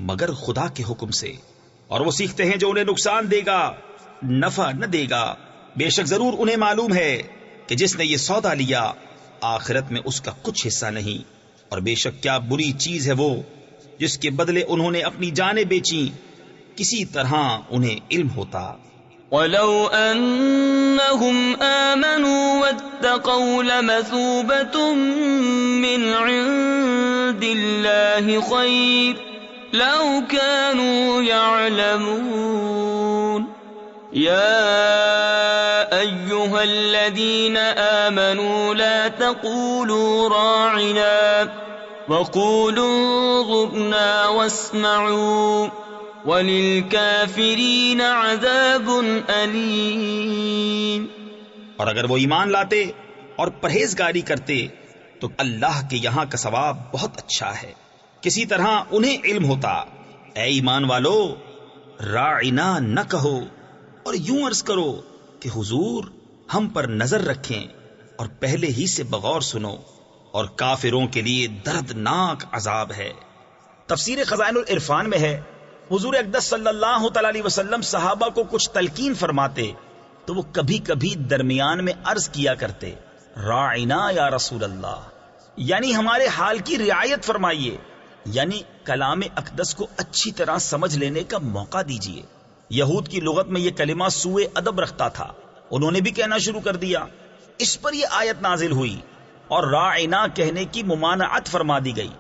B: مگر خدا کے حکم سے، اور وہ سیکھتے ہیں جو انہیں نقصان دے گا نفع نہ دے گا۔ بے شک ضرور انہیں معلوم ہے کہ جس نے یہ سودا لیا آخرت میں اس کا کچھ حصہ نہیں، اور بے شک کیا بری چیز ہے وہ جس کے بدلے انہوں نے اپنی جانیں بیچی، کسی طرح انہیں علم ہوتا۔
A: وَلَوْ أَنَّهُمْ آمَنُوا وَاتَّقَوْا لَمَثُوبَةٌ مِّنْ عِندِ اللَّهِ خَيْرٌ لَوْ كَانُوا يَعْلَمُونَ۔ يَا أَيُّهَا الَّذِينَ آمَنُوا لَا تَقُولُوا رَاعِنَا وَقُولُوا انظُرْنَا وَاسْمَعُوا وَلِلْكَافِرِينَ عَذَابٌ أَلِيمٌ۔
B: اور اگر وہ ایمان لاتے اور پرہیزگاری کرتے تو اللہ کے یہاں کا ثواب بہت اچھا ہے، کسی طرح انہیں علم ہوتا۔ اے ایمان والو، راعنا نہ کہو اور یوں عرض کرو کہ حضور ہم پر نظر رکھیں اور پہلے ہی سے بغور سنو، اور کافروں کے لیے دردناک عذاب ہے۔ تفسیر خزائن العرفان میں ہے حضور اقدس صلی اللہ تعالی علیہ وسلم صحابہ کو کچھ تلقین فرماتے تو وہ کبھی کبھی درمیان میں عرض کیا کرتے، راعنا یا رسول اللہ، یعنی ہمارے حال کی رعایت فرمائیے، یعنی کلام اقدس کو اچھی طرح سمجھ لینے کا موقع دیجیے۔ یہود کی لغت میں یہ کلمہ سوء ادب رکھتا تھا، انہوں نے بھی کہنا شروع کر دیا، اس پر یہ آیت نازل ہوئی اور راعنا کہنے کی ممانعت فرما دی گئی،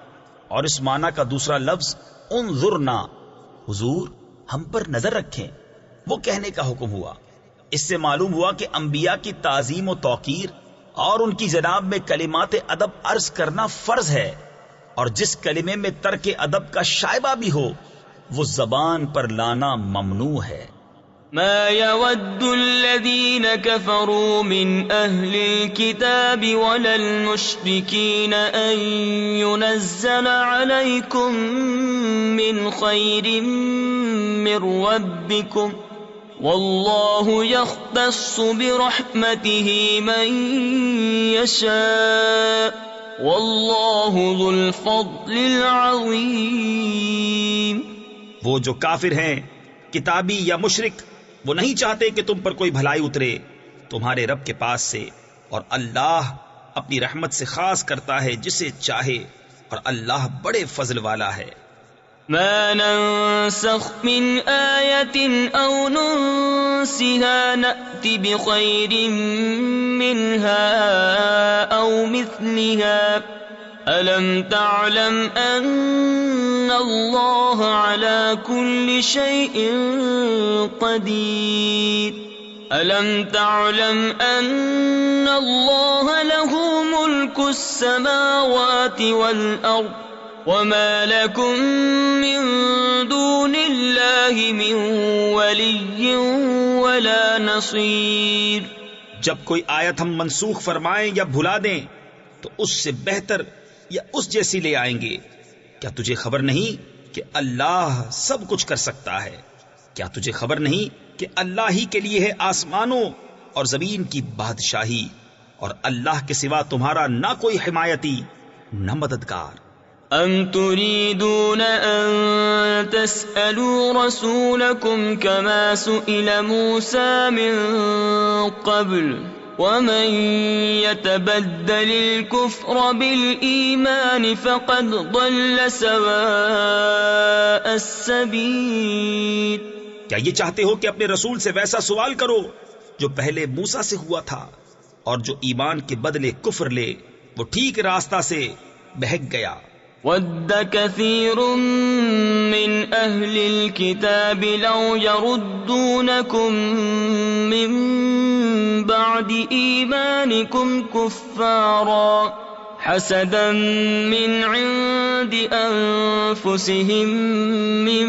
B: اور اس معنی کا دوسرا لفظ انظرنا، حضور ہم پر نظر رکھیں، وہ کہنے کا حکم ہوا۔ اس سے معلوم ہوا کہ انبیاء کی تعظیم و توقیر اور ان کی جناب میں کلمات ادب عرض کرنا فرض ہے، اور جس کلمے میں ترک ادب کا شائبہ بھی ہو وہ زبان پر لانا ممنوع ہے۔
A: ما يود الذين كفروا من أهل الكتاب ولا المشركين أن ينزل عليكم من خير من ربكم والله يختص برحمته من يشاء والله ذو الفضل العظيم۔
B: وہ جو کافر ہیں کتابی یا مشرک، وہ نہیں چاہتے کہ تم پر کوئی بھلائی اترے تمہارے رب کے پاس سے، اور اللہ اپنی رحمت سے خاص کرتا ہے جسے چاہے، اور اللہ بڑے فضل والا ہے۔
A: ما ننسخ من آیت او ننسها نأتی بخیر منها او مثلها ألم تعلم أن الله على كل شيء قدير ألم تعلم أن الله له ملك السماوات والأرض وما لكم من دون الله من ولي ولا نصير۔
B: جب کوئی آیت ہم منسوخ فرمائیں یا بھلا دیں تو اس سے بہتر یا اس جیسی لے آئیں گے۔ کیا تجھے خبر نہیں کہ اللہ سب کچھ کر سکتا ہے؟ کیا تجھے خبر نہیں کہ اللہ ہی کے لیے ہے آسمانوں اور زمین کی بادشاہی، اور اللہ کے سوا تمہارا نہ کوئی حمایتی نہ مددگار۔
A: ام تريدون ان تسألوا رسولكم كما سئل موسى من قبل ومن يتبدل الكفر بالإيمان فقد ضل سواء السبيل۔
B: کیا یہ چاہتے ہو کہ اپنے رسول سے ویسا سوال کرو جو پہلے موسیٰ سے ہوا تھا، اور جو ایمان کے بدلے کفر لے وہ ٹھیک راستہ سے بہک گیا۔
A: ود كثير من أهل الكتاب لو يردونكم من بعد إيمانكم كفارا حسدا من عند أنفسهم من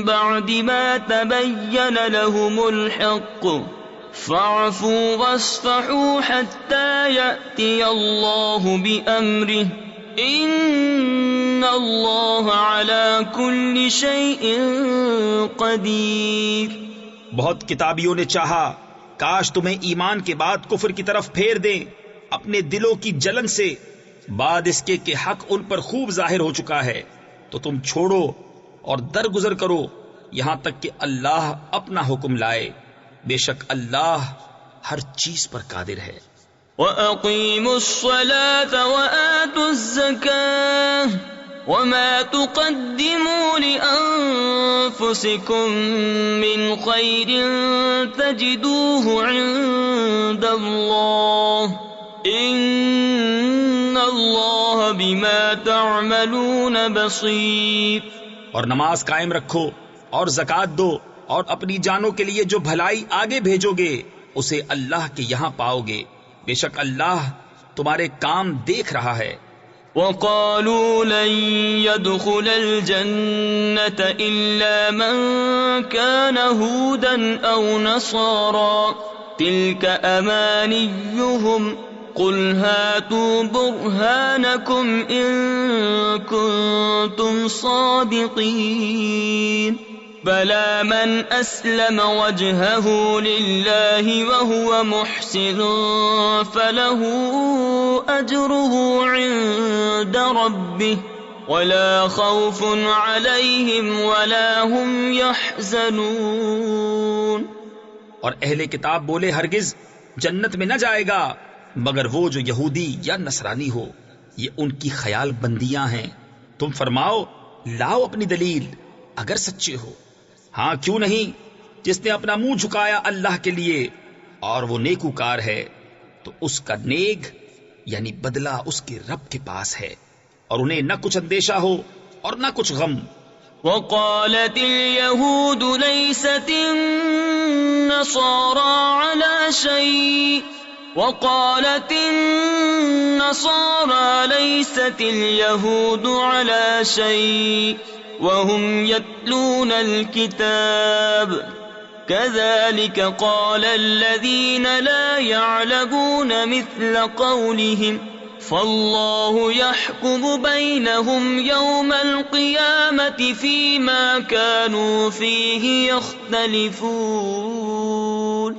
A: بعد ما تبين لهم الحق فاعفوا واصفحوا حتى يأتي الله بأمره ان اللہ علی کل شیء قدیر۔
B: بہت کتابیوں نے چاہا کاش تمہیں ایمان کے بعد کفر کی طرف پھیر دیں اپنے دلوں کی جلن سے، بعد اس کے کہ حق ان پر خوب ظاہر ہو چکا ہے، تو تم چھوڑو اور درگزر کرو یہاں تک کہ اللہ اپنا حکم لائے، بے شک اللہ ہر چیز پر قادر ہے۔
A: وَأَقِيمُوا الصَّلَاةَ وَآتُوا الزَّكَاةَ وَمَا تُقَدِّمُوا لِأَنفُسِكُم مِّنْ خَيْرٍ تَجِدُوهُ عِندَ اللَّهِ إِنَّ اللَّهَ بِمَا تَعْمَلُونَ بَصِيرٌ۔
B: اور نماز قائم رکھو اور زکوٰۃ دو اور اپنی جانوں کے لیے جو بھلائی آگے بھیجو گے اسے اللہ کے یہاں پاؤ گے، بے شک اللہ تمہارے کام دیکھ رہا ہے۔
A: وَقَالُوا لَن يَدْخُلَ الْجَنَّةَ إِلَّا مَن كَانَ هُودًا أَوْ نَصَارَىٰ تِلْكَ أَمَانِيُّهُمْ قُلْ هَاتُوا بُرْهَانَكُمْ إِن كُنتُمْ صَادِقِينَ بَلَىٰ مَنْ أَسْلَمَ وَجْهَهُ لِلَّهِ وَهُوَ مُحْسِنٌ فَلَهُ أَجْرُهُ عِندَ رَبِّهِ وَلَا خَوْفٌ عَلَيْهِمْ وَلَا هُمْ يَحْزَنُونَ۔
B: اور اہل کتاب بولے ہرگز جنت میں نہ جائے گا مگر وہ جو یہودی یا نصرانی ہو، یہ ان کی خیال بندیاں ہیں، تم فرماؤ لاؤ اپنی دلیل اگر سچے ہو۔ ہاں کیوں نہیں، جس نے اپنا منہ جھکایا اللہ کے لیے اور وہ نیکوکار ہے تو اس کا نیک یعنی بدلہ اس کے رب کے پاس ہے، اور انہیں نہ کچھ اندیشہ ہو اور نہ کچھ غم۔
A: وقالت اليهود ليست النصارى على شيء وقالت النصارى ليست اليهود على شيء وهم يتلون الكتاب كذلك قال الذين لا يعلمون مثل قولهم فالله يحكم بينهم يوم القيامة فيما كانوا فيه يختلفون۔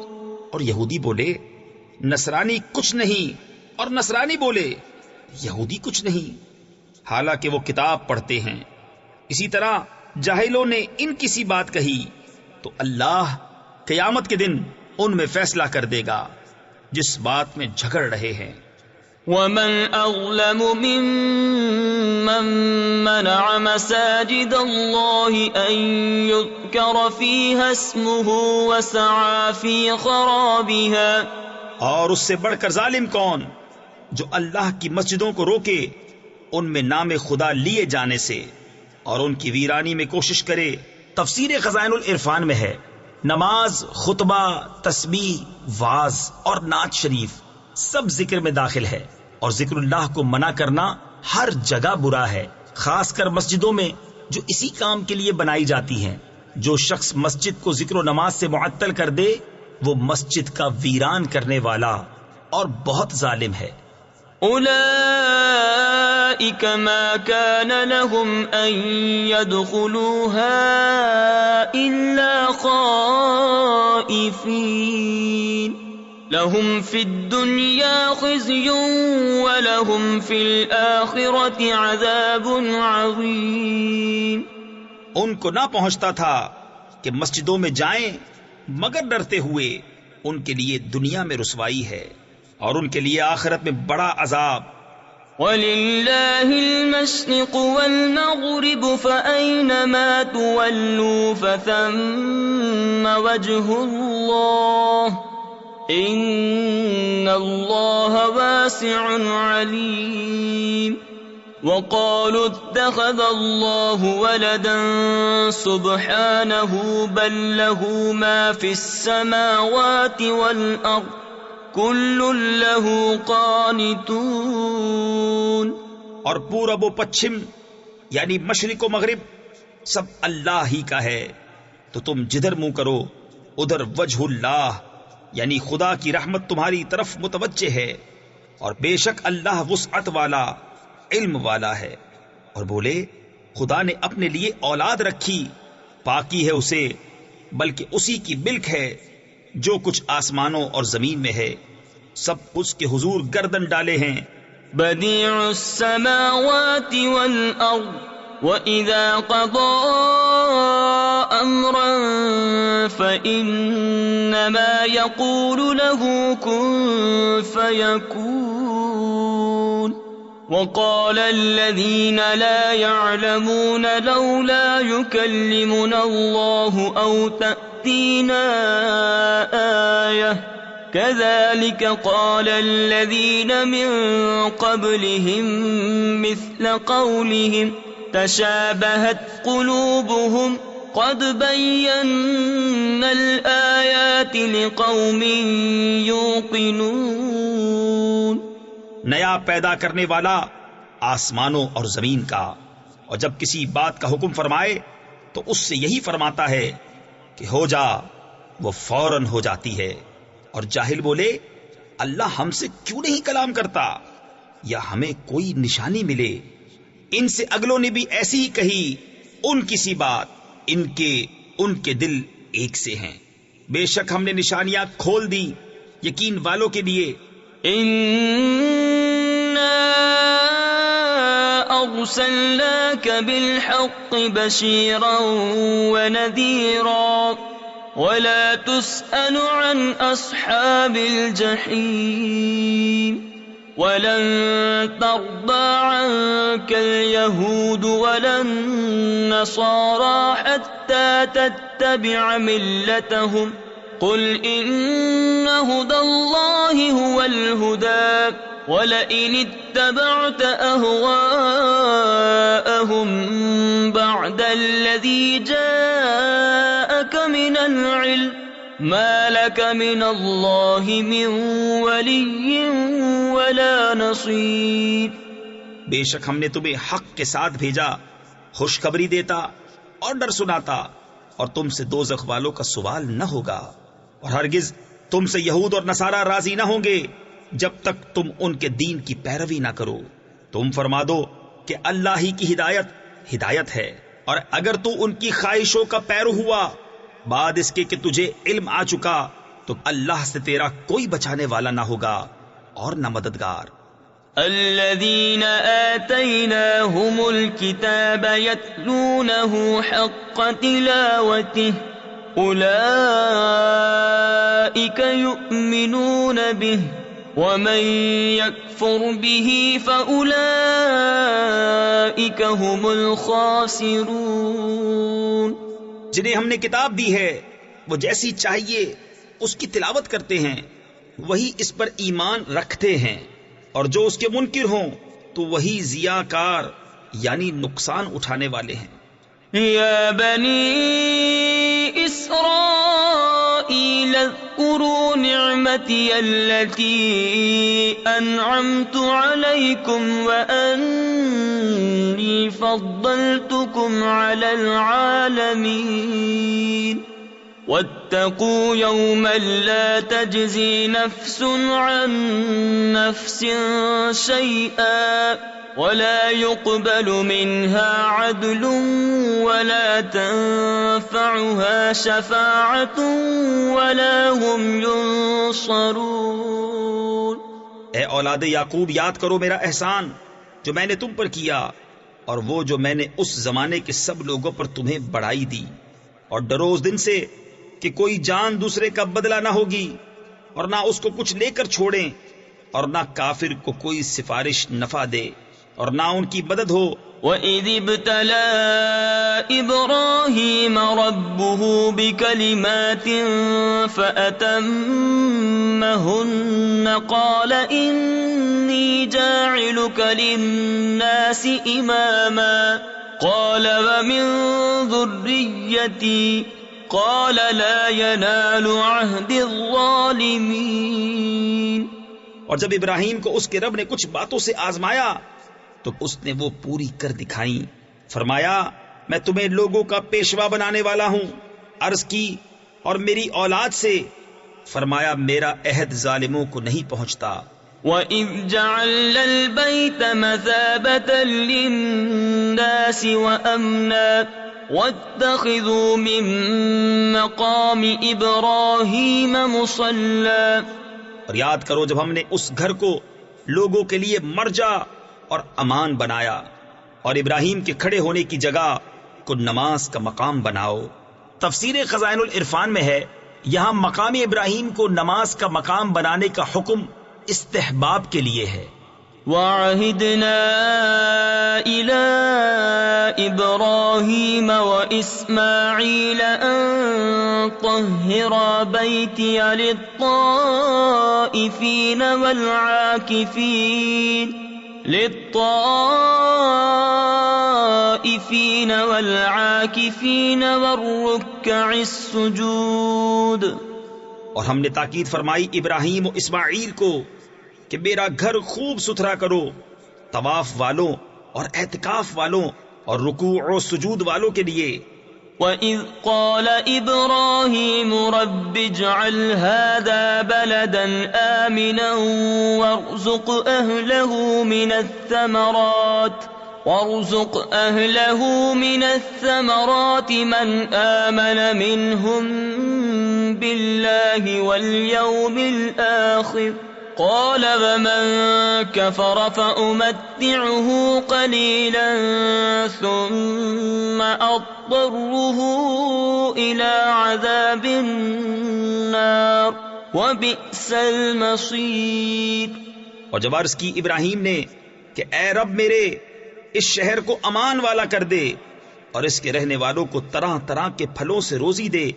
B: اور یہودی بولے نصرانی کچھ نہیں، اور نصرانی بولے یہودی کچھ نہیں، حالانکہ وہ کتاب پڑھتے ہیں۔ اسی طرح جاہلوں نے ان کسی بات کہی تو اللہ قیامت کے دن ان میں فیصلہ کر دے گا جس بات میں جھگڑ رہے ہیں۔
A: وَمَنْ أَظْلَمُ مِمَّن مَّنَعَ مَسَاجِدَ اللَّهِ أَن يُذْكَرَ فِيهَا اسْمُهُ وَسَعَىٰ فِي خَرَابِهَا،
B: اور اس سے بڑھ کر ظالم کون جو اللہ کی مسجدوں کو روکے ان میں نام خدا لیے جانے سے اور ان کی ویرانی میں کوشش کرے۔ تفسیر خزائن العرفان میں ہے نماز، خطبہ، تسبیح، واعظ اور نعت شریف سب ذکر میں داخل ہے، اور ذکر اللہ کو منع کرنا ہر جگہ برا ہے، خاص کر مسجدوں میں جو اسی کام کے لیے بنائی جاتی ہیں۔ جو شخص مسجد کو ذکر و نماز سے معطل کر دے وہ مسجد کا ویران کرنے والا اور بہت ظالم ہے۔
A: أولئك ما كان لهم أن يدخلوها إلا خائفين لهم في الدنيا خزي ولهم في الآخرة عذاب عظيم۔
B: ان کو نہ پہنچتا تھا کہ مسجدوں میں جائیں مگر ڈرتے ہوئے، ان کے لیے دنیا میں رسوائی ہے اور ان کے لیے آخرت میں بڑا عذاب۔
A: وَلِلَّهِ الْمَشْرِقُ وَالْمَغْرِبُ فَأَيْنَمَا تُوَلُّوا فَثَمَّ وَجْهُ اللَّهِ إِنَّ اللَّهَ وَاسِعٌ عَلِيمٌ۔ وقالوا اتخذ الله ولدا سبحانه بل له ما في السماوات والأرض كل له قانتون.
B: اور پورب و پچھم یعنی مشرق و مغرب سب اللہ ہی کا ہے، تو تم جدھر منہ کرو ادھر وجہ اللہ یعنی خدا کی رحمت تمہاری طرف متوجہ ہے، اور بے شک اللہ وسعت والا علم والا ہے. اور بولے خدا نے اپنے لیے اولاد رکھی، پاکی ہے اسے، بلکہ اسی کی ملک ہے جو کچھ آسمانوں اور زمین میں ہے، سب اس کے حضور گردن ڈالے ہیں.
A: بديع السماوات والأرض وإذا قضى أمرا فإنما يقول له كن فيكون. وقال الذين لا يعلمون لولا يكلمنا الله أو تأتينا آية كذلك قال الذين من قبلهم مثل قولهم تشابهت قلوبهم قد بينا الآيات لقوم يوقنون.
B: نیا پیدا کرنے والا آسمانوں اور زمین کا، اور جب کسی بات کا حکم فرمائے تو اس سے یہی فرماتا ہے کہ ہو جا، وہ فوراً ہو جاتی ہے. اور جاہل بولے اللہ ہم سے کیوں نہیں کلام کرتا یا ہمیں کوئی نشانی ملے. ان سے اگلوں نے بھی ایسی ہی کہی ان کی سی بات، ان کے دل ایک سے ہیں. بے شک ہم نے نشانیاں کھول دی یقین والوں کے لیے.
A: إِنَّا أَرْسَلْنَاكَ بِالْحَقِّ بَشِيرًا وَنَذِيرًا وَلَا تُسْأَلُ عَنْ أَصْحَابِ الْجَحِيمِ. وَلَن تَرْضَىٰ عَنكَ الْيَهُودُ وَلَا النَّصَارَىٰ حَتَّىٰ تَتَّبِعَ مِلَّتَهُمْ قُلْ إِنَّ هُدَى اللَّهِ هُوَ الْهُدَىٰ وَلَئِنِ اتَّبَعْتَ أَهْوَاءَهُم بَعْدَ الَّذِي جَاءَكَ مِنَ الْعِلْمِ مَا لَكَ مِنَ اللَّهِ مِن وَلِيٍّ وَلَا نَصِيرٍ.
B: بے شک ہم نے تمہیں حق کے ساتھ بھیجا، خوشخبری دیتا اور ڈر سناتا، اور تم سے دوزخ والوں کا سوال نہ ہوگا، اور ہرگز تم سے یہود اور نصارہ راضی نہ ہوں گے جب تک تم ان کے دین کی پیروی نہ کرو. تم فرما دو کہ اللہ ہی کی ہدایت ہے، اور اگر تو ان کی خواہشوں کا پیرو ہوا بعد اس کے کہ تجھے علم آ چکا تو اللہ سے تیرا کوئی بچانے والا نہ ہوگا اور نہ مددگار.
A: الذين آتيناهم الكتاب يتلونه حق تلاوته أولئك يؤمنون به ومن يكفر به فأولئك هم الخاسرون.
B: جنہیں ہم نے کتاب دی ہے وہ جیسی چاہیے اس کی تلاوت کرتے ہیں، وہی اس پر ایمان رکھتے ہیں، اور جو اس کے منکر ہوں تو وہی ضیاءکار یعنی نقصان اٹھانے والے ہیں.
A: یا بنی اسرائیل اذکروا نعمتی التي انعمت علیکم وانی فضلتکم علی العالمین. واتقوا يوما لا تجزي نفس عن نفس شيئا ولا يقبل منها عدل ولا تنفعها شفاعة ولا هم ينصرون.
B: اے اولاد یعقوب، یاد کرو میرا احسان جو میں نے تم پر کیا، اور وہ جو میں نے اس زمانے کے سب لوگوں پر تمہیں بڑھائی دی. اور ڈرو اس دن سے کہ کوئی جان دوسرے کا بدلہ نہ ہوگی، اور نہ اس کو کچھ لے کر چھوڑیں، اور نہ کافر کو کوئی سفارش نفع دے، اور نہ ان کی مدد ہو
A: وَإِذِ ابْتَلَىٰ إِبْرَاهِيمَ رَبُّهُ بِكَلِمَاتٍ فَأَتَمَّهُنَّ قَالَ إِنِّي جَاعِلُكَ لِلنَّاسِ إِمَامًا قَالَ وَمِن ذُرِّيَّتِي قَالَ لَا يَنَالُ عَهْدِ الظَّالِمِينَ۔
B: اور جب ابراہیم کو اس کے رب نے کچھ باتوں سے آزمایا تو اس نے وہ پوری کر دکھائیں۔ فرمایا میں تمہیں لوگوں کا پیشوا بنانے والا ہوں۔ عرض کی اور میری اولاد سے؟ فرمایا میرا عہد ظالموں کو نہیں پہنچتا۔
A: وَإِذْ جَعَلْنَا الْبَيْتَ مَثَابَةً لِلنَّاسِ وَأَمْنًا وَاتَّخِذُوا مِن مَّقَامِ إِبْرَاهِيمَ مُصَلًّى۔
B: اور یاد کرو جب ہم نے اس گھر کو لوگوں کے لیے مرجع اور امان بنایا، اور ابراہیم کے کھڑے ہونے کی جگہ کو نماز کا مقام بناؤ۔ تفسیر خزائن العرفان میں ہے یہاں مقام ابراہیم کو نماز کا مقام بنانے کا حکم استحباب کے لیے ہے۔
A: وَعَهِدْنَا إِلَىٰ إِبْرَاهِيمَ وَإِسْمَاعِيلَ أَن طَهِّرَا بَيْتِيَ لِلطَّائِفِينَ وَالْعَاكِفِينَ وَالرُّكَّعِ السُّجُودِ۔
B: اور ہم نے تاکید فرمائی ابراہیم و اسماعیل کو کہ میرا گھر خوب ستھرا کرو، طواف والوں اور اعتکاف والوں اور رکوع و سجود والوں کے لیے۔
A: وَإِذْ قَالَ إِبْرَاهِيمُ رَبِّ اجْعَلْ هَٰذَا بَلَدًا آمِنًا وَارْزُقْ أَهْلَهُ مِنَ الثَّمَرَاتِ مَنْ آمَنَ مِنْهُم بِاللَّهِ وَالْيَوْمِ الْآخِرِ قَالَ وَمَن كَفَرَ فَأُمَتِّعُهُ قَلِيلًا ثُمَّ أَضْطَرُّهُ إِلَىٰ عَذَابِ النَّارِ وَبِئْسَ الْمَصِيرُ۔
B: اور جب عرض کی ابراہیم نے کہ اے رب میرے اس شہر کو امان والا کر دے اور اس کے رہنے والوں کو طرح طرح کے پھلوں سے روزی دے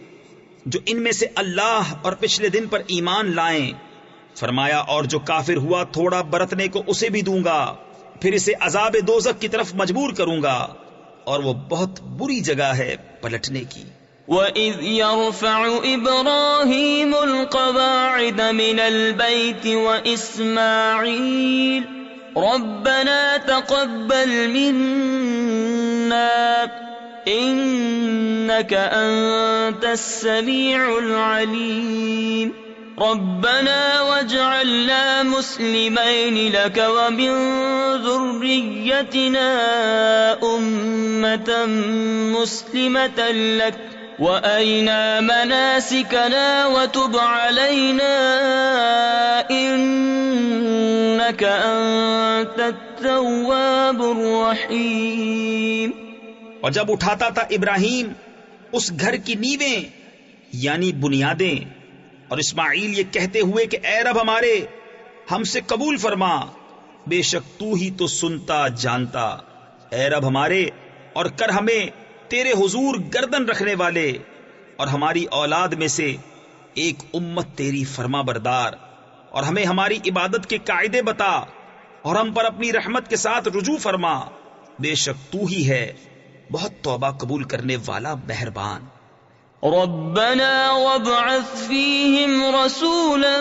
B: جو ان میں سے اللہ اور پچھلے دن پر ایمان لائیں۔ فرمایا اور جو کافر ہوا تھوڑا برتنے کو اسے بھی دوں گا، پھر اسے عذاب دوزخ کی طرف مجبور کروں گا، اور وہ بہت بری جگہ ہے پلٹنے کی۔
A: وَإِذْ يَرْفَعُ إِبْرَاهِيمُ الْقَوَاعِدَ مِنَ الْبَيْتِ وَإِسْمَاعِيلُ رَبَّنَا تَقَبَّلْ مِنَّا إِنَّكَ أَنتَ السَّمِيعُ الْعَلِيمُ رَبَّنَا وَاجْعَلْنَا مُسْلِمَيْنِ لَكَ وَمِن ذُرِّيَّتِنَا أُمَّةً مُّسْلِمَةً لَكَ وَأَرِنَا مَنَاسِكَنَا وَتُبْ عَلَيْنَا إِنَّكَ أَنتَ التَّوَّابُ الرَّحِيمُ۔
B: اور جب اٹھاتا تھا ابراہیم اس گھر کی نیویں یعنی بنیادیں، اور اسماعیل یہ کہتے ہوئے کہ اے رب ہمارے ہم سے قبول فرما، بے شک تو ہی تو سنتا جانتا، اے رب ہمارے اور کر ہمیں تیرے حضور گردن رکھنے والے، اور ہماری اولاد میں سے ایک امت تیری فرما بردار، اور ہمیں ہماری عبادت کے قاعدے بتا، اور ہم پر اپنی رحمت کے ساتھ رجوع فرما، بے شک تو ہی ہے بہت توبہ قبول کرنے والا مہربان۔
A: ربنا وابعث فيهم رسولا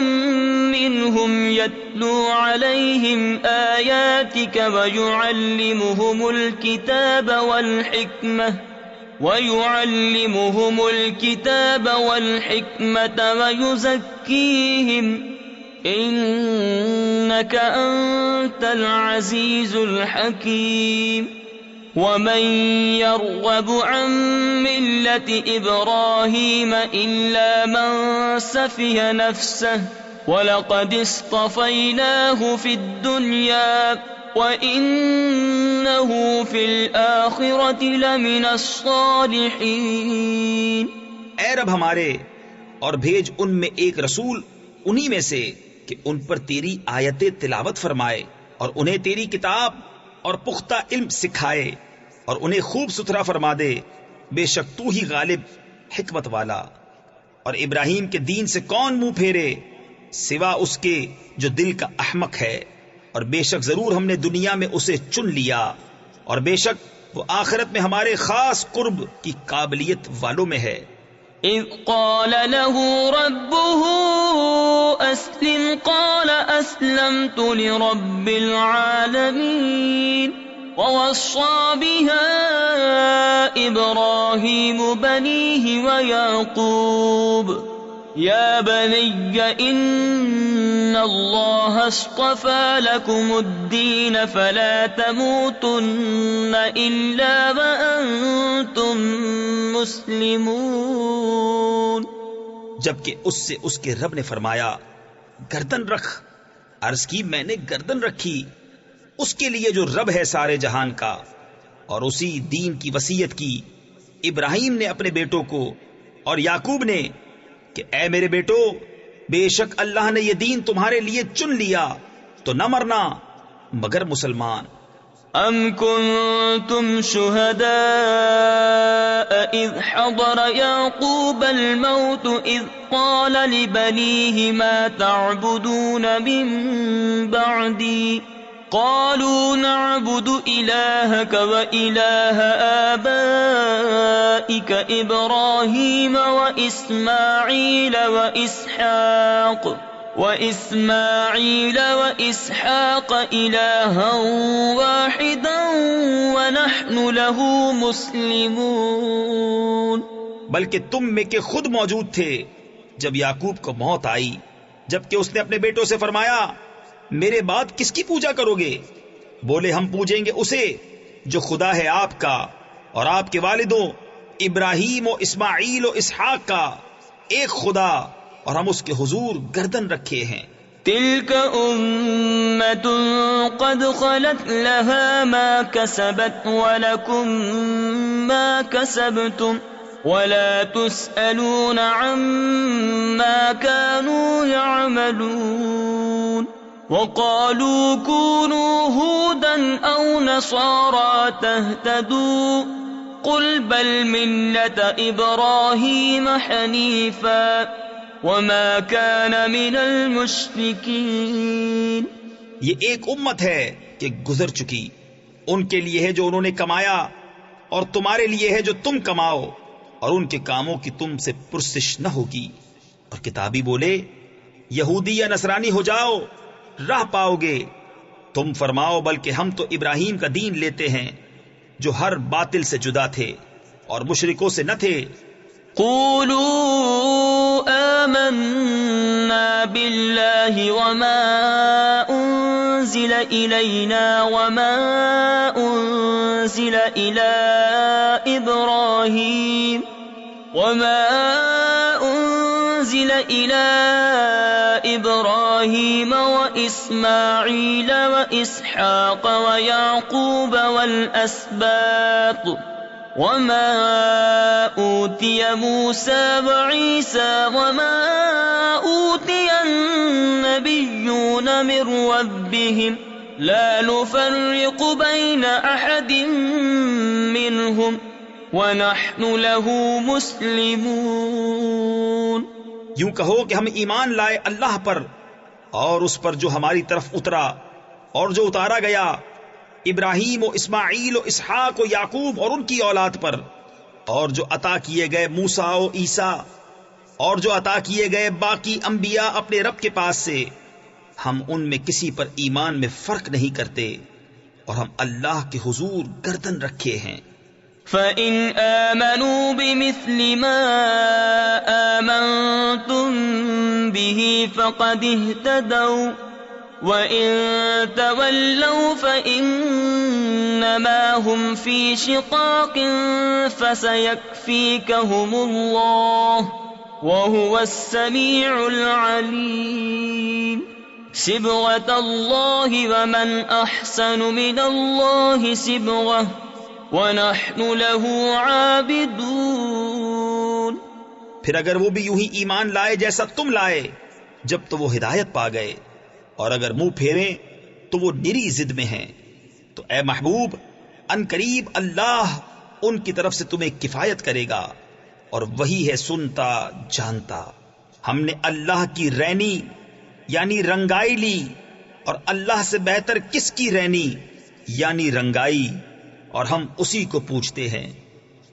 A: منهم يتلو عليهم آياتك ويعلمهم الكتاب والحكمة ويزكيهم إنك أنت العزيز الحكيم ومن يرغب عن ملة إبراهيم إلا من سفه نفسه ولقد اصطفيناه في الدنيا وإنه في الآخرة لمن الصالحين۔
B: اے رب ہمارے اور بھیج ان میں ایک رسول انہی میں سے کہ ان پر تیری آیتیں تلاوت فرمائے اور انہیں تیری کتاب اور پختہ علم سکھائے اور انہیں خوب ستھرا فرما دے، بے شک تو ہی غالب حکمت والا۔ اور ابراہیم کے دین سے کون منہ پھیرے سوا اس کے جو دل کا احمق ہے، اور بے شک ضرور ہم نے دنیا میں اسے چن لیا، اور بے شک وہ آخرت میں ہمارے خاص قرب کی قابلیت والوں میں ہے۔
A: إذ قال له ربه أسلم قال أسلمت لرب العالمين ووصى بها إبراهيم بنيه ويعقوب يا بني إن الله اصطفى لكم الدين فلا تموتن إلا وأنتم مسلمون۔
B: جبکہ اس سے اس کے رب نے فرمایا گردن رکھ، عرض کی میں نے گردن رکھی اس کے لیے جو رب ہے سارے جہان کا، اور اسی دین کی وصیت کی ابراہیم نے اپنے بیٹوں کو اور یعقوب نے کہ اے میرے بیٹو، بے شک اللہ نے یہ دین تمہارے لیے چن لیا تو نہ مرنا مگر مسلمان۔
A: أَمْ كُنْتُمْ شُهَدَاءَ إِذْ حَضَرَ يَعْقُوبَ الْمَوْتُ إِذْ قَالَ لِبَنِيهِ مَا تَعْبُدُونَ مِنْ بَعْدِي قَالُوا نَعْبُدُ إِلَٰهَكَ وَإِلَٰهَ آبَائِكَ إِبْرَاهِيمَ وَإِسْمَاعِيلَ وَإِسْحَاقَ إِلَٰهًا وَاحِدًا وَنَحْنُ لَهُ مُسْلِمُونَ۔
B: بلکہ تم میں کے خود موجود تھے جب یعقوب کو موت آئی، جبکہ اس نے اپنے بیٹوں سے فرمایا میرے بعد کس کی پوجا کرو گے؟ بولے ہم پوجیں گے اسے جو خدا ہے آپ کا اور آپ کے والدوں ابراہیم و اسماعیل و اسحاق کا، ایک خدا، اور ہم اس کے حضور گردن رکھے ہیں۔
A: تلك أمة قد خلت لها ما كسبت ولكم ما كسبتم ولا تسألون عما كانوا يعملون۔ وقالوا كونوا هودا أو نصارى تهتدوا قل بل ملة إبراهيم حنيفا وما كان من المشركين۔
B: یہ ایک امت ہے کہ گزر چکی، ان کے لیے ہے جو انہوں نے کمایا اور تمہارے لیے ہے جو تم کماؤ، اور ان کے کاموں کی تم سے پرسش نہ ہوگی۔ اور کتابی بولے یہودی یا نصرانی ہو جاؤ راہ پاؤ گے، تم فرماؤ بلکہ ہم تو ابراہیم کا دین لیتے ہیں جو ہر باطل سے جدا تھے اور مشرکوں سے نہ تھے۔
A: قولوا آمنا بالله وما أنزل إلينا وما أنزل إلى إبراهيم وإسماعيل وإسحاق ويعقوب والأسباط وما أوتي موسى وعيسى وما أوتي النبيون من ربهم لا نفرق بين أحد منهم وَنَحْنُ لَهُ مُسْلِمُونَ۔
B: یوں کہو کہ ہم ایمان لائے اللہ پر اور اس پر جو ہماری طرف اترا اور جو اتارا گیا ابراہیم و اسماعیل و اسحاق و یعقوب اور ان کی اولاد پر، اور جو عطا کیے گئے موسیٰ و عیسیٰ اور جو عطا کیے گئے باقی انبیاء اپنے رب کے پاس سے، ہم ان میں کسی پر ایمان میں فرق نہیں کرتے اور ہم اللہ کے حضور گردن رکھے ہیں۔
A: فَإِنْ آمَنُوا بِمِثْلِ مَا آمَنْتُمْ بِهِ فَقَدِ اهْتَدَوْا وَإِنْ تَوَلَّوْا فَإِنَّمَا هُمْ فِي شِقَاقٍ فَسَيَكْفِيكَهُمُ اللَّهُ وَهُوَ السَّمِيعُ الْعَلِيمُ۔ صِبْغَةَ اللَّهِ وَمَنْ أَحْسَنُ مِنَ اللَّهِ صِبْغَةً وَنَحْنُ لَهُ عَابِدُونَ۔
B: پھر اگر وہ بھی یوں ہی ایمان لائے جیسا تم لائے جب تو وہ ہدایت پا گئے، اور اگر منہ پھیریں تو وہ نری ضد میں ہیں، تو اے محبوب ان قریب اللہ ان کی طرف سے تمہیں کفایت کرے گا، اور وہی ہے سنتا جانتا۔ ہم نے اللہ کی رینی یعنی رنگائی لی، اور اللہ سے بہتر کس کی رینی یعنی رنگائی، اور ہم اسی کو پوچھتے ہیں۔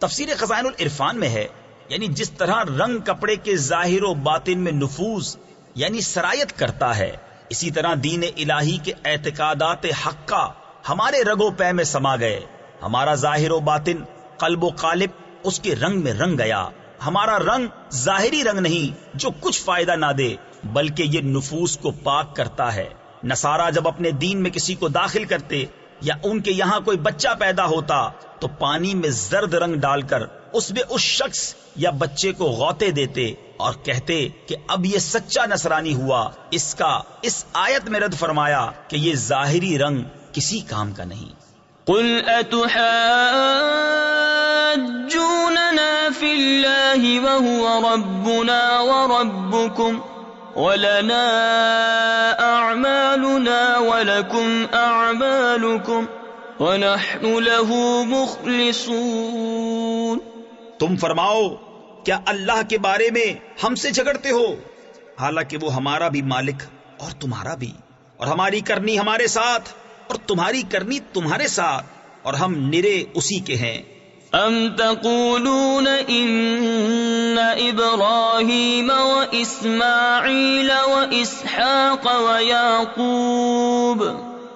B: تفسیر خزائن العرفان میں ہے یعنی جس طرح رنگ کپڑے کے ظاہر و باطن میں نفوذ یعنی سرایت کرتا ہے، اسی طرح دین الہی کے اعتقادات حقہ ہمارے رگ و پے میں سما گئے۔ ہمارا ظاہر و باطن قلب و قالب اس کے رنگ میں رنگ گیا۔ ہمارا رنگ ظاہری رنگ نہیں جو کچھ فائدہ نہ دے، بلکہ یہ نفوس کو پاک کرتا ہے۔ نصارہ جب اپنے دین میں کسی کو داخل کرتے یا ان کے یہاں کوئی بچہ پیدا ہوتا تو پانی میں زرد رنگ ڈال کر اس میں اس شخص یا بچے کو غوطے دیتے اور کہتے کہ اب یہ سچا نصرانی ہوا۔ اس کا اس آیت میں رد فرمایا کہ یہ ظاہری رنگ کسی کام کا نہیں۔
A: قل أتحاجوننا في الله وهو ربنا وربكم ولنا أعمالنا ولكم أعمالكم ونحن له مخلصون۔
B: تم فرماؤ کیا اللہ کے بارے میں ہم سے جھگڑتے ہو، حالانکہ وہ ہمارا بھی مالک اور تمہارا بھی، اور ہماری کرنی ہمارے ساتھ اور تمہاری کرنی تمہارے ساتھ، اور ہم نرے اسی کے ہیں۔
A: ام تقولون ان ابراہیم واسماعیل واسحاق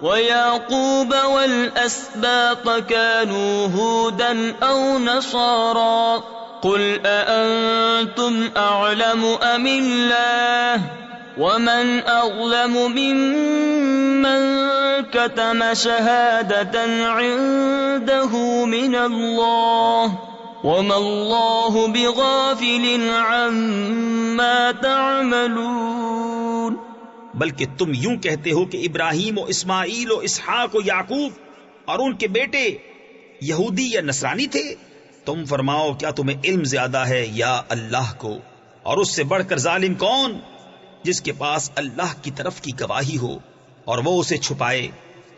A: ويعقوب والاسباط كانوا هودا او نصارا قل أأنتم أعلم أم الله ومن أظلم ممن كتم شهادة عنده من الله وما الله بغافل عما تعملون۔
B: بلکہ تم یوں کہتے ہو کہ ابراہیم و اسماعیل و اسحاق و یعقوب اور ان کے بیٹے یہودی یا نصرانی تھے۔ تم فرماؤ کیا تمہیں علم زیادہ ہے یا اللہ کو؟ اور اس سے بڑھ کر ظالم کون جس کے پاس اللہ کی طرف کی گواہی ہو اور وہ اسے چھپائے،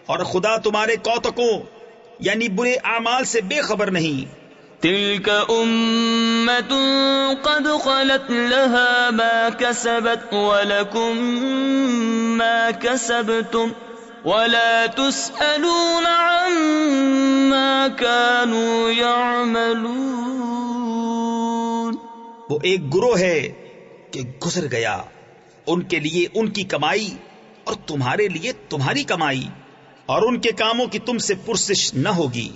B: اور خدا تمہارے کوتکوں یعنی برے اعمال سے بے خبر نہیں۔
A: تلك أمة قد خلت لها ما كسبت ولكم ما كسبتم ولا تسألون عما كانوا يعملون۔
B: وہ ایک گروہ ہے کہ گزر گیا، ان کے لیے ان کی کمائی اور تمہارے لیے تمہاری کمائی، اور ان کے کاموں کی تم سے پرسش نہ ہوگی۔